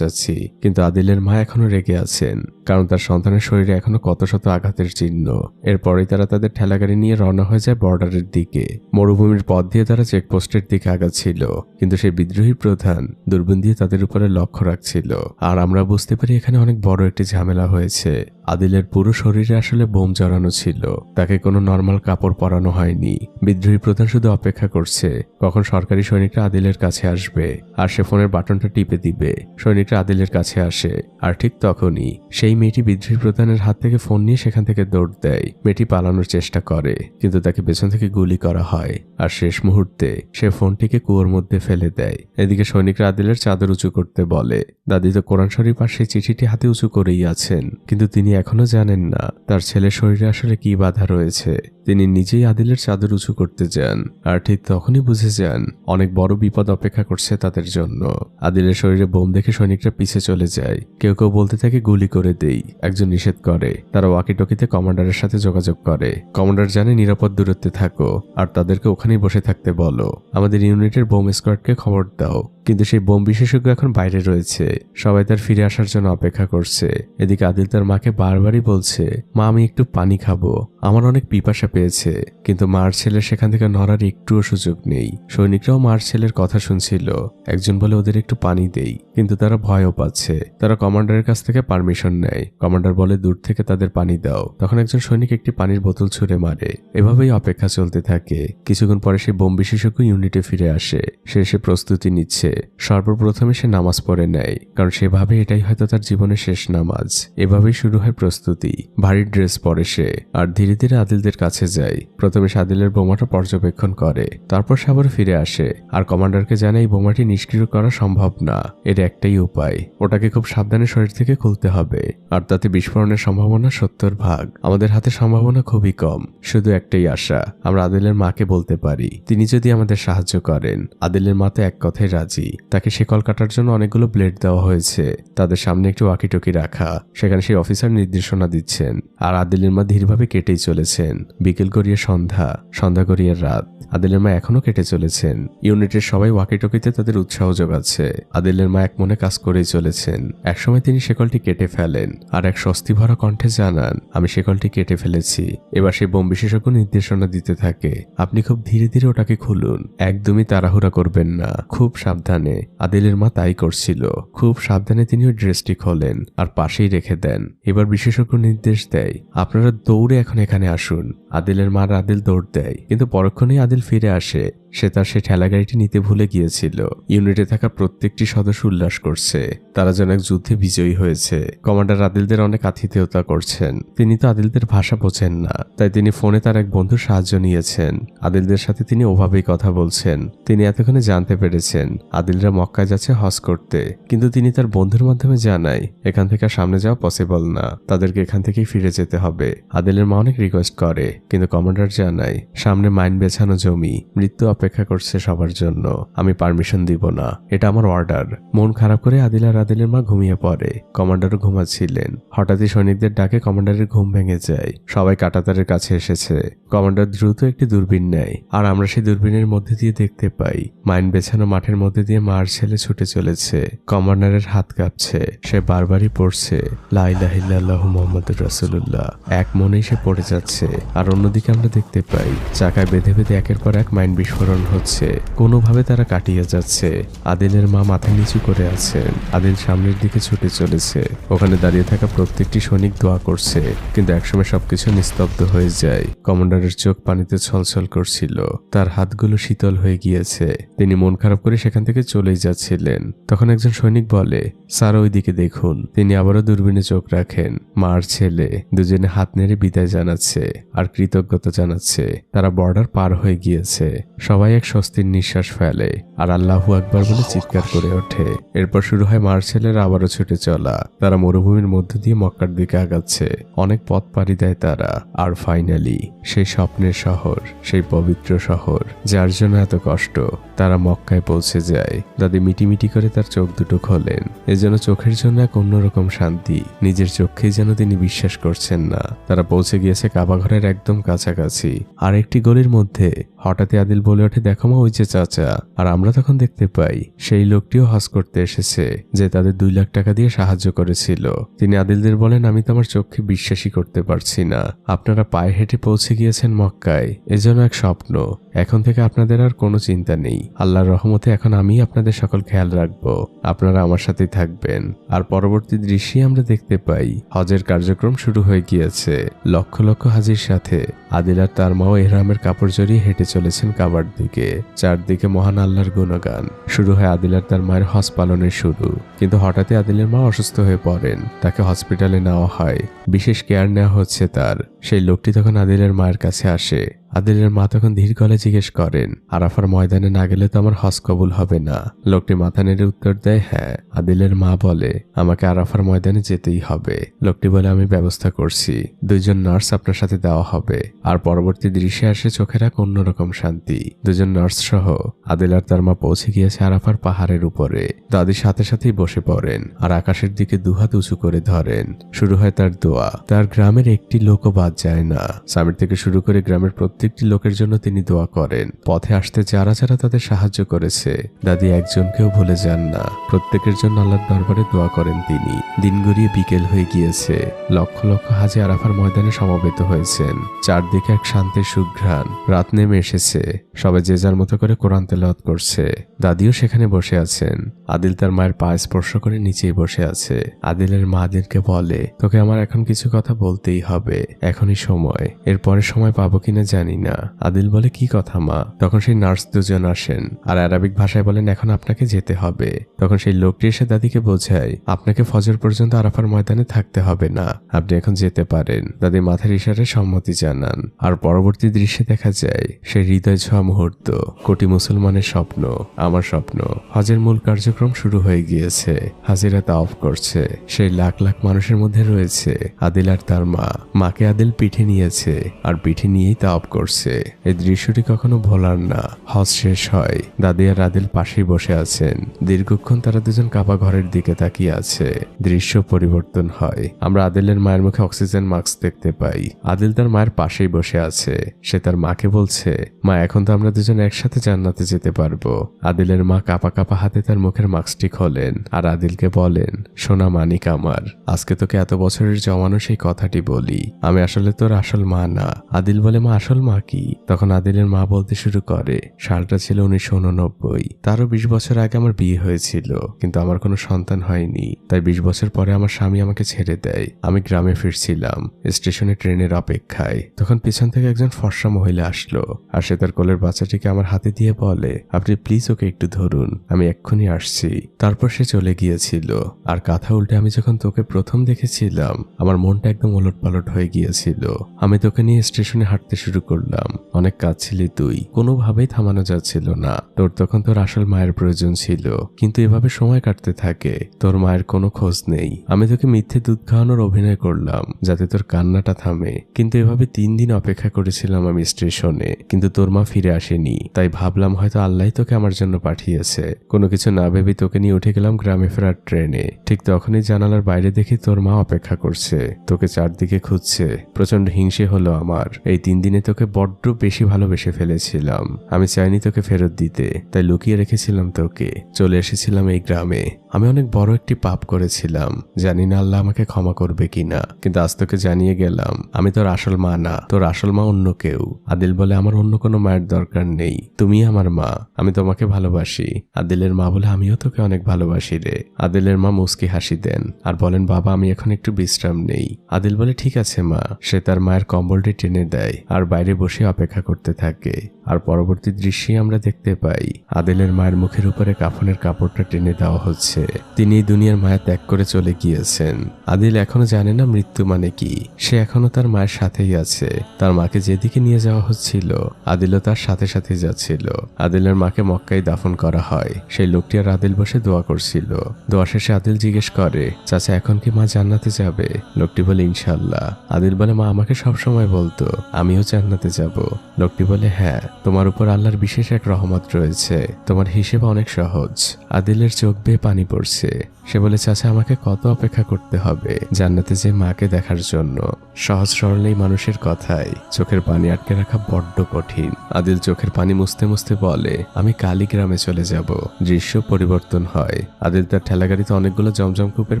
চাচ্ছি। কিন্তু আদিলের মা এখনো রেগে আছেন, কারণ তার সন্তানের শরীরে এখনো কত শত আঘাতের চিহ্ন। এরপরেই তারা তাদের ঠেলাগাড়ি নিয়ে রওনা হয়ে যায় বর্ডারের দিকে। মরুভূমির পথ দিয়ে তারা চেকপোস্টের দিকে আগাচ্ছিল, কিন্তু সেই বিদ্রোহী প্রধান দূরবীন দিয়ে তাদের উপরে লক্ষ্য রাখছিল। আর আমরা বুঝতে পারি এখানে অনেক বড় একটি ঝামেলা হয়েছে। আদিলের পুরো শরীরে আসলে বোম জড়ানো ছিল, তাকে কোনো নর্মাল কাপড় পরানো হয়নি। বিদ্রোহী প্রধান শুধু অপেক্ষা করছে কখন সরকারি সৈনিকরা আদিলের কাছে আসবে আর সে ফোনের বাটনটা টিপে দিবে। সৈনিকরা আদিলের কাছে আসে আর ঠিক তখনই সেই মেয়েটি বিদ্রোহী প্রধানের হাত থেকে ফোন নিয়ে সেখান থেকে দৌড় দেয়। মেয়েটি পালানোর চেষ্টা করে, কিন্তু তাকে পেছন থেকে গুলি করা হয় আর শেষ মুহূর্তে সে ফোনটিকে কুয়োর মধ্যে ফেলে দেয়। এদিকে সৈনিকরা আদিলের চাদর উঁচু করতে বলে। দাদি তো কোরআন শরীফ আর সেই চিঠিটি হাতে উঁচু করেই আছেন, কিন্তু তিনি এখনো জানেন না তার ছেলের শরীরে আসলে কি বাধা রয়েছে। তিনি নিজেই আদিলের চাদর উঁচু করতে যান আর ঠিক তখনই বুঝে যান অনেক বড় বিপদ অপেক্ষা করছে তাদের জন্য। আদিলের শরীরে বোম দেখে সৈনিকরা পিছে চলে যায়। কেউ কেউ বলতে থাকে গুলি করে দেই, একজন নিষেধ করে। তারা ওয়াকিটকিতে কমান্ডারের সাথে যোগাযোগ করে। কমান্ডার জানে নিরাপদ দূরত্বে থাকো আর তাদেরকে ওখানেই বসে থাকতে বলো। আমাদের ইউনিটের বোম স্কোয়াডকে খবর দাও। কিন্তু সেই বোম বিশেষজ্ঞ এখন বাইরে রয়েছে, সবাই তার ফিরে আসার জন্য অপেক্ষা করছে। এদিকে আদিল তার মাকে বারবারই বলছে, মা আমি একটু পানি খাবো, আমার অনেক পিপাসা পেয়েছে। কিন্তু মার ছেলের সেখান থেকে নড়ার একটুও সুযোগ নেই। সৈনিকরাও মার ছেলের কথা শুনছিল। একজন বলে ওদের একটু পানি দেই, কিন্তু তারা ভয়ও পাচ্ছে। তারা কমান্ডারের কাছ থেকে পারমিশন নেয়। কমান্ডার বলে দূর থেকে তাদের পানি দাও। তখন একজন সৈনিক একটি পানির বোতল ছুঁড়ে মারে। এভাবেই অপেক্ষা চলতে থাকে। কিছুক্ষণ পরে সেই বোম বিশেষজ্ঞ ইউনিটে ফিরে আসে। সে প্রস্তুতি নিচ্ছে। সর্বপ্রথমে সে নামাজ পড়ে নেয়, কারণ সেভাবে এটাই হয়তো তার জীবনের শেষ নামাজ। এভাবেই শুরু হয় প্রস্তুতি। ভারী ড্রেস পরে সে, আর ধীরে ধীরে আদিলদের কাছে যায়। প্রথমে সে আদিলের বোমাটা পর্যবেক্ষণ করে, তারপর সে আবার ফিরে আসে আর কমান্ডারকে জানায় এই বোমাটি নিষ্ক্রিয় করা সম্ভব না, এর একটাই উপায়, ওটাকে খুব সাবধানে শরীর থেকে খুলতে হবে, আর তাতে বিস্ফোরণের সম্ভাবনা 70 ভাগ। আমাদের হাতে সম্ভাবনা খুবই কম, শুধু একটাই আশা, আমরা আদিলের মাকে বলতে পারি, তিনি যদি আমাদের সাহায্য করেন। আদিলের মা তো এক কথায় রাজি। তাকে শিকল কাটার জন্য অনেকগুলো ব্লেড দেওয়া হয়েছে, তাদের সামনে একটু ওয়াকিটকি রাখা, সেখানে সেই অফিসার নির্দেশনা দিচ্ছেন, আর আদিলের মা ধীরভাবে কেটেই চলেছেন। বিকেল গড়িয়ে সন্ধ্যা, সন্ধ্যা গড়িয়ে রাত, আদিলের মা এখনো কেটে চলেছেন। ইউনিটের সবাই ওয়াকিটকিতে তাদের উৎসাহ যোগাচ্ছে। আদিলের মা এক মনে কাজ করেই চলেছেন। একসময় তিনি শেকলটি কেটে ফেলেন আর এক স্বস্তি ভরা কণ্ঠে জানান, আমি শেকলটি কেটে ফেলেছি। এবার সেই বোম বিশেষজ্ঞ নির্দেশনা দিতে থাকে, আপনি খুব ধীরে ধীরে ওটাকে খুলুন, একদমই তাড়াহুড়া করবেন না, খুব সাবধানে। আদিলের মা তাই করছিল। খুব সাবধানে তিনি ওই ড্রেসটি খোলেন আর পাশেই রেখে দেন। এবার বিশেষজ্ঞ নির্দেশ দেয়, আপনারা দৌড়ে এখন এখানে আসুন। আদিলের মা আর আদিল দৌড় দেয়, কিন্তু পরক্ষণেই আদিল ফিরে আসে। সে তার সেই ঠেলা গাড়িটি নিতে ভুলে গিয়েছিল। ইউনিটে থাকা প্রত্যেকটি সদস্য উল্লাস করছে, তারা যেন এক যুদ্ধে বিজয়ী হয়েছে। কমান্ডার আদিলদের অনেক আতিথেয়তা করছেন। তিনি তো আদিলদের ভাষা বোঝেন না, তাই তিনি ফোনে তার এক বন্ধুর সাহায্য নিয়েছেন। আদিলদের সাথে তিনি ওভাবেই কথা বলছেন। তিনি এতক্ষণে জানতে পেরেছেন আদিলরা মক্কায় যাচ্ছে হজ করতে, কিন্তু তিনি তার বন্ধুর মাধ্যমে জানায় এখান থেকে সামনে যাওয়া পসিবল না, তাদেরকে এখান থেকেই ফিরে যেতে হবে। আদিলের মা অনেক রিকোয়েস্ট করে, কিন্তু কমান্ডার জানায় সামনে মাইন বেছানো জমি, মৃত্যু অপেক্ষা করছে সবার জন্য, আমি পারমিশন দিব না, এটা আমার অর্ডার। মন খারাপ করে আদিল আর আদিলের মা ঘুমিয়ে পড়ে। কমান্ডারও ঘুমাচ্ছিলেন। হঠাৎই সৈনিকদের ডাকে কমান্ডারের ঘুম ভেঙে যায়। সবাই কাঁটাতারের কাছে এসেছে। কমান্ডার দ্রুত একটি দূরবীন নেয়, আর আমরা সেই দূরবীনের মধ্যে দিয়ে দেখতে পাই মাইন বেছানো মাঠের মধ্যে দিয়ে মার ছেলে ছুটে চলেছে। কমান্ডারের হাত কাঁপছে, সে বারবারই পড়ছে লা ইলাহা ইল্লাল্লাহু মুহাম্মাদুর রাসূলুল্লাহ। এক মনেই সে পড়ে যাচ্ছে। আর অন্যদিকে আমরা দেখতে পাই চাকায় বেঁধে বেঁধে একের পর এক মাইন বিস্ফোরণ হচ্ছে। কোনোভাবে তারা কাটিয়ে যাচ্ছে। আদিলের মা মাথা নিচু করে আছেন। আদিল সামনের দিকে ছুটে চলেছে। ওখানে দাঁড়িয়ে থাকা প্রত্যেকটি সৈনিক দোয়া করছে, কিন্তু একসময় সবকিছু নিস্তব্ধ হয়ে যায়। কমান্ডারের চোখ পানিতে ছলছল করছিল, তার হাতগুলো শীতল হয়ে গিয়েছে। তিনি মন খারাপ করে সেখান থেকে চলেই যাচ্ছিলেন। তখন একজন সৈনিক বলে, স্যার ওইদিকে দেখুন। তিনি আবারও দূরবীনে চোখ রাখেন। মার ছেলে দুজনে হাত নেড়ে বিদায় জানাচ্ছে আর কৃতজ্ঞতা জানাচ্ছে। তারা বর্ডার পার হয়ে গিয়েছে। সবাই এক স্বস্তির নিঃশ্বাস ফেলে আর আল্লাহু আকবার বলে চিৎকার করে ওঠে। এরপর শুরু হয় মার ছেলের আবারও ছুটে চলা। তারা মরুভূমির মধ্য দিয়ে মক্কার দিকে আগাচ্ছে। অনেক পথ পাড়ি দেয় তারা। আর ফাইনালি সেই স্বপ্নের শহর, সেই পবিত্র শহর যার জন্য এত কষ্ট, তারা মক্কায় পৌঁছে যায়। দাদি মিটিমিটি করে তার চোখ দুটো খোলেন। এজন্য চোখের জন্য এক অন্যরকম শান্তি। নিজের চোখেই যেন তিনি বিশ্বাস করছেন না। তারা পৌঁছে গিয়েছে কাবা ঘরের একদম কাছাকাছি। আর একটি গলির মধ্যে হঠাৎই আদিল বলে ওঠে, দেখো মা, ওই যে চাচা। আর আমরা তখন দেখতে পাই সেই লোকটিও হজ করতে এসেছে, যে তাদের 2 লাখ টাকা দিয়ে সাহায্য করেছিল। তিনি আদিলদের বলেন, আমি তো আমার চোখকে বিশ্বাসই করতে পারছি না। আপনারা পায়ে হেঁটে পৌঁছে গিয়েছেন মক্কায়, এজন্য এক স্বপ্ন। এখন থেকে আপনাদের আর কোনো চিন্তা নেই। আল্লাহর রহমতে এখন আমি আপনাদের সকল খেয়াল রাখবো। আপনারা আমার সাথেই থাকবেন। আর পরবর্তী দৃশ্যে আমরা দেখতে পাই হজের কার্যক্রম শুরু হয়ে গিয়েছে। লক্ষ লক্ষ হাজির সাথে আদিল আর তার মাও এহরামের কাপড় জড়িয়ে হেঁটে চলেছেন কাবার দিকে। চারদিকে মহান আল্লাহর গুণগান। শুরু হয় আদিল আর তার মায়ের হজ পালনের শুরু। কিন্তু হঠাৎই আদিলের মা অসুস্থ হয়ে পড়েন। তাকে হসপিটালে নেওয়া হয়। বিশেষ কেয়ার নেওয়া হচ্ছে তার। সেই লোকটি তখন আদিলের মায়ের কাছে আসে। আদিলের মা তখন ধীর গলায় জিজ্ঞেস করেন, আরাফার ময়দানে না গেলে তো আমার হজ কবুল হবে না। লোকটি মাথা নেড়ে উত্তর দেয়, হ্যাঁ। আদিলের মা বলে, আমাকে আরাফার ময়দানে যেতেই হবে। লোকটি বলে, আমি ব্যবস্থা করছি। 2 জন নার্স আপনার সাথে দেওয়া হবে। আর পরবর্তী দৃশ্যে আসে চোখের এক অন্যরকম শান্তি। 2 জন নার্স সহ আদিল আর তার মা পৌঁছে গিয়েছে আরাফার পাহাড়ের উপরে। দাদির সাথে সাথেই বসে পড়েন আর আকাশের দিকে 2 হাত উঁচু করে ধরেন। শুরু হয় তার দোয়া। তার গ্রামের একটি লোকও বাদ যায় না। সামির থেকে শুরু করে গ্রামের প্রত্যেকটি লোকের জন্য তিনি দোয়া করেন। পথে আসতে যারা যারা তাদের সাহায্য করেছে, দাদি একজনকেও ভুলে যান না। প্রত্যেকের জন্য আল্লাহর দরবারে দোয়া করেন তিনি। দিন গড়িয়ে বিকেল হয়ে গিয়েছে। লক্ষ লক্ষ হাজি আরাফার ময়দানে সমবেত হয়েছেন। চারদিকে এক শান্তির সুঘ্রাণ। রাত নেমে এসেছে। সবাই যে যার মতো করে কোরআন তেলাওয়াত করছে। দাদিও সেখানে বসে আছেন। আদিল তার মায়ের পা স্পর্শ করে নিচেই বসে আছে। আদিলের মা আদিলকে বলে, তোকে আমার এখন কিছু কথা বলতেই হবে, এখনই সময়। এরপরে সময় পাবো কিনা জানি জানি না। আদিল বলে কি কথা মা? তখন সেই নার্স দুজন আসেন আর আরবিক ভাষায় বলেন এখন আপনাকে যেতে হবে। তখন সেই লোকটি এসে দাদিকে বোঝায় আপনাকে ফজর পর্যন্ত আরাফার ময়দানে থাকতে হবে না, আপনি এখন যেতে পারেন। দাদি মাথার ইশারায় সম্মতি জানান। আর পরবর্তী দৃশ্যে দেখা যায় সেই হৃদয় ছোঁয়া মুহূর্ত, কোটি মুসলমানের স্বপ্ন, আমার স্বপ্ন। হজের মূল কার্যক্রম শুরু হয়ে গিয়েছে। হাজিরা তাওয়াফ করছে। সেই লাখ লাখ মানুষের মধ্যে রয়েছে আদিল আর তার মা। মাকে আদিল পিঠে নিয়েছে আর পিঠে নিয়েই তাওয়াফ করছে। এই দৃশ্যটি কখনো ভোলার না। হজ শেষ হয়, দাদি আর আদিল পাশেই বসে আছেন। দীর্ঘক্ষণ তারা দুজন কাবা ঘরের দিকে তাকিয়ে আছে। দৃশ্য পরিবর্তন হয়। আমরা আদিলের মায়ের মুখে অক্সিজেন মাস্ক দেখতে পাই। আদিল তার মায়ের পাশেই বসে আছে। সে তার মাকে বলছে, মা এখন তো আমরা দুজন একসাথে জান্নাতে যেতে পারবো। আদিলের মা কাঁপা কাঁপা হাতে তার মুখের মাস্কটি খোলেন আর আদিলকে বলেন, সোনা মানিক আমার, আজকে তোকে এত বছরের জমানো সেই কথাটি বলি, আমি আসলে তোর আসল মা না। আদিল বলে, মা আসল মা কি? তখন আদিলের মা বলতে শুরু করে, সালটা ছিল 1989। তারও 20 বছর আগে আমার বিয়ে হয়েছিল, কিন্তু আমার কোনো সন্তান হয়নি। তাই 20 বছর পরে আমার স্বামী আমাকে ছেড়ে দেয়। আমি গ্রামে ফিরছিলাম, স্টেশনে ট্রেনের অপেক্ষায়। তখন পিছন থেকে একজন ফর্সা মহিলা আসলো আর সে তার কোলের বাচ্চাটিকে আমার হাতে দিয়ে বলে, আপনি প্লিজ ওকে একটু ধরুন, আমি এক্ষুনি আসছি। তারপর সে চলে গিয়েছিল। আর কথা উল্টে আমি যখন তোকে প্রথম দেখেছিলাম আমার মনটা একদম ওলটপালট হয়ে গিয়েছিল। আমি তোকে নিয়ে স্টেশনে হাঁটতে শুরু করলাম। অনেক কাঁদছিলি তুই, কোনোভাবেই থামানো যাচ্ছিল না। তোর তখন তোর আসল মায়ের প্রয়োজন ছিল, কিন্তু এভাবে সময় কাটতে থাকে, তোর মায়ের কোনো খোঁজ নেই। আমি তোকে মিথ্যে দুধ খাওয়ানোর অভিনয় করলাম যাতে তোর কান্নাটা থামে, কিন্তু এভাবে 3 দিন অপেক্ষা করেছিলাম আমি স্টেশনে, কিন্তু তোর মা ফিরে আসেনি। তাই ভাবলাম হয়তো আল্লাহ তোকে আমার জন্য পাঠিয়েছে। কোনো কিছু না ভেবে তোকে নিয়ে উঠে গেলাম গ্রামে ফেরার ট্রেনে। ঠিক তখনই জানালার বাইরে দেখি তোর মা অপেক্ষা করছে, তোকে চারদিকে খুঁজছে। প্রচন্ড হিংসে হলো আমার। এই 3 দিনে তোকে বড্ড বেশি ভালোবেসে ফেলেছিলাম। আমি চাইনি তোকে ফেরত দিতে, তাই লুকিয়ে রেখেছিলাম তোকে। চলে এসেছিলাম এই গ্রামে। আমি অনেক বড় একটি পাপ করেছিলাম, জানি না আল্লাহ আমাকে ক্ষমা করবে কিনা, কিন্তু আজ তোকে জানিয়ে গেলাম আমি তোর আসল মা না, তোর আসল মা অন্য কেউ। আদিল বলে, আমার অন্য কোনো মায়ের দরকার নেই, তুমি আমার মা, আমি তোমাকে ভালোবাসি। আদিলের মা বলে, আমিও তোকে অনেক ভালোবাসি রে। আদিলের মা মুস্কি হাসি দেন আর বলেন, বাবা আমি এখন একটু বিশ্রাম নেই। আদিল বলে, ঠিক আছে মা। সে তার মায়ের কম্বলটি টেনে দেয় আর বাইরে বসে অপেক্ষা করতে থাকে। আর পরবর্তী দৃশ্যে আমরা দেখতে পাই আদিলের মায়ের মুখের উপরে কাফনের কাপড়টা টেনে দেওয়া হচ্ছে। তিনি এই দুনিয়ার মায়া ত্যাগ করে চলে গিয়েছেন। আদিল এখনো জানে না মৃত্যু মানে কি। সে এখনো তার মায়ের সাথেই আছে। তার মাকে যেদিকে নিয়ে যাওয়া হচ্ছিল আদিলও তার সাথে সাথে যাচ্ছিল। আদিলের মাকে মক্কায় দাফন করা হয়। সেই লোকটি আর আদিল বসে দোয়া করছিল। দোয়া শেষে আদিল জিজ্ঞেস করে, চাচা এখন কি মা জান্নাতে যাবে? লোকটি বলে, ইনশাল্লাহ। আদিল বলে, মা আমাকে সবসময় বলতো আমিও জান্নাতে যাব। লোকটি বলে, হ্যাঁ, তোমার উপর আল্লাহর বিশেষ এক রহমত রয়েছে, তোমার হিসেব অনেক সহজ। আদিলের চোখ বেয়ে পানি পড়ছে। সে বলে, চাচা আমাকে কত অপেক্ষা করতে হবে জান্নাতে যে মাকে দেখার জন্য? সহজ সরল এই মানুষের কথায় চোখের পানি আটকে রাখা বড্ড কঠিন। আদিল চোখের পানি মুছতে মুছতে বলে, আমি কালী গ্রামে চলে যাব। দৃশ্য পরিবর্তন হয়। আদিল তার ঠেলাগাড়িতে অনেকগুলো জমজম কূপের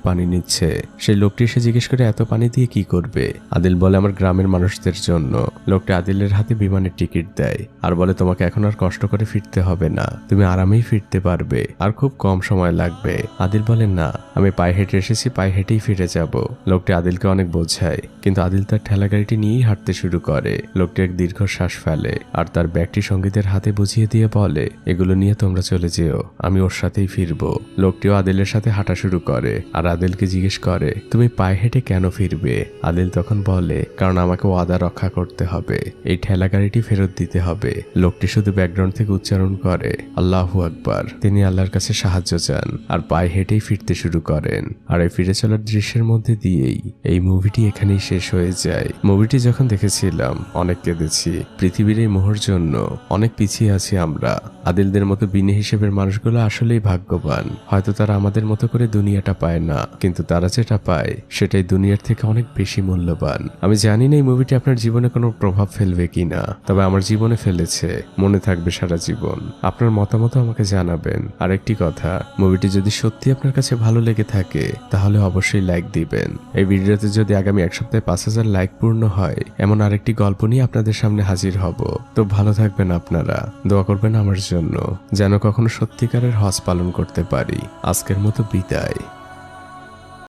পানি নিচ্ছে। সেই লোকটি এসে জিজ্ঞেস করে, এত পানি দিয়ে কি করবে? আদিল বলে, আমার গ্রামের মানুষদের জন্য। লোকটি আদিলের হাতে বিমানের টিকিট দেয় আর বলে, তোমাকে এখন আর কষ্ট করে ফিরতে হবে না, তুমি আরামেই ফিরতে পারবে আর খুব কম সময় লাগবে। আদিল বলে, না, আমি পায়ে হেঁটে এসেছি, পায়ে হেঁটেই ফিরে যাব। লোকটি আদিলকে অনেক বোঝায়, কিন্তু আদিল তার ঠেলাগাড়িটি নিয়েই হাঁটতে শুরু করে। লোকটি এক দীর্ঘশ্বাস ফেলে আর তার ব্যাগটি সঙ্গীদের হাতে বুঝিয়ে দিয়ে বলে, এগুলো নিয়ে তোমরা চলে যেও, আমি ওর সাথেই ফিরবো। লোকটিও আদিলের সাথে হাঁটা শুরু করে আর আদিলকে জিজ্ঞেস করে, তুমি পায়ে হেঁটে কেন ফিরবে? আদিল তখন বলে, কারণ আমাকে ওয়াদা রক্ষা করতে হবে, এই ঠেলাগাড়িটি ফেরত দিতে হবে। লোকটি শুধু ব্যাকগ্রাউন্ড থেকে উচ্চারণ করে, আল্লাহু আকবার। তিনি আল্লাহর কাছে সাহায্য চান আর পায়ে হেঁটেই ফিরতে শুরু করেন। আর এই ফিরে চলার দৃশ্যের মধ্যে দিয়েই এই মুভিটি এখানেই শেষ হয়ে যায়। মুভিটি যখন দেখেছিলাম অনেক কেঁদেছি। পৃথিবীর এই মোহর জন্য অনেক পিছিয়ে আছি আমরা। আদিলদের মতো বিনে হিসেবের মানুষগুলো আসলেই ভাগ্যবান। হয়তো তারা আমাদের মতো করে দুনিয়াটা পায় না, কিন্তু তারা যেটা পায় সেটাই দুনিয়ার থেকে অনেক বেশি মূল্যবান। আমি জানি না এই মুভিটি আপনার জীবনে কোনো প্রভাব ফেলবে কিনা, তবে আমার জীবনে ফেলেছে, মনে থাকবে সারা জীবন। আপনার মতামত আমাকে জানাবেন। আর একটি কথা, মুভিটি যদি সত্যি আপনার কাছে ভালো লেগে থাকে তাহলে অবশ্যই লাইক দিবেন। এই ভিডিওতে যদি আগামী 1 সপ্তাহে 5000 লাইক পূর্ণ হয় এমন আরেকটি গল্প নিয়ে আপনাদের সামনে হাজির হব। তো ভালো থাকবেন আপনারা, দোয়া করবেন আমার জন্য যেন কখনো সত্যিকারের হজ পালন করতে পারি। আজকের মতো বিদায়।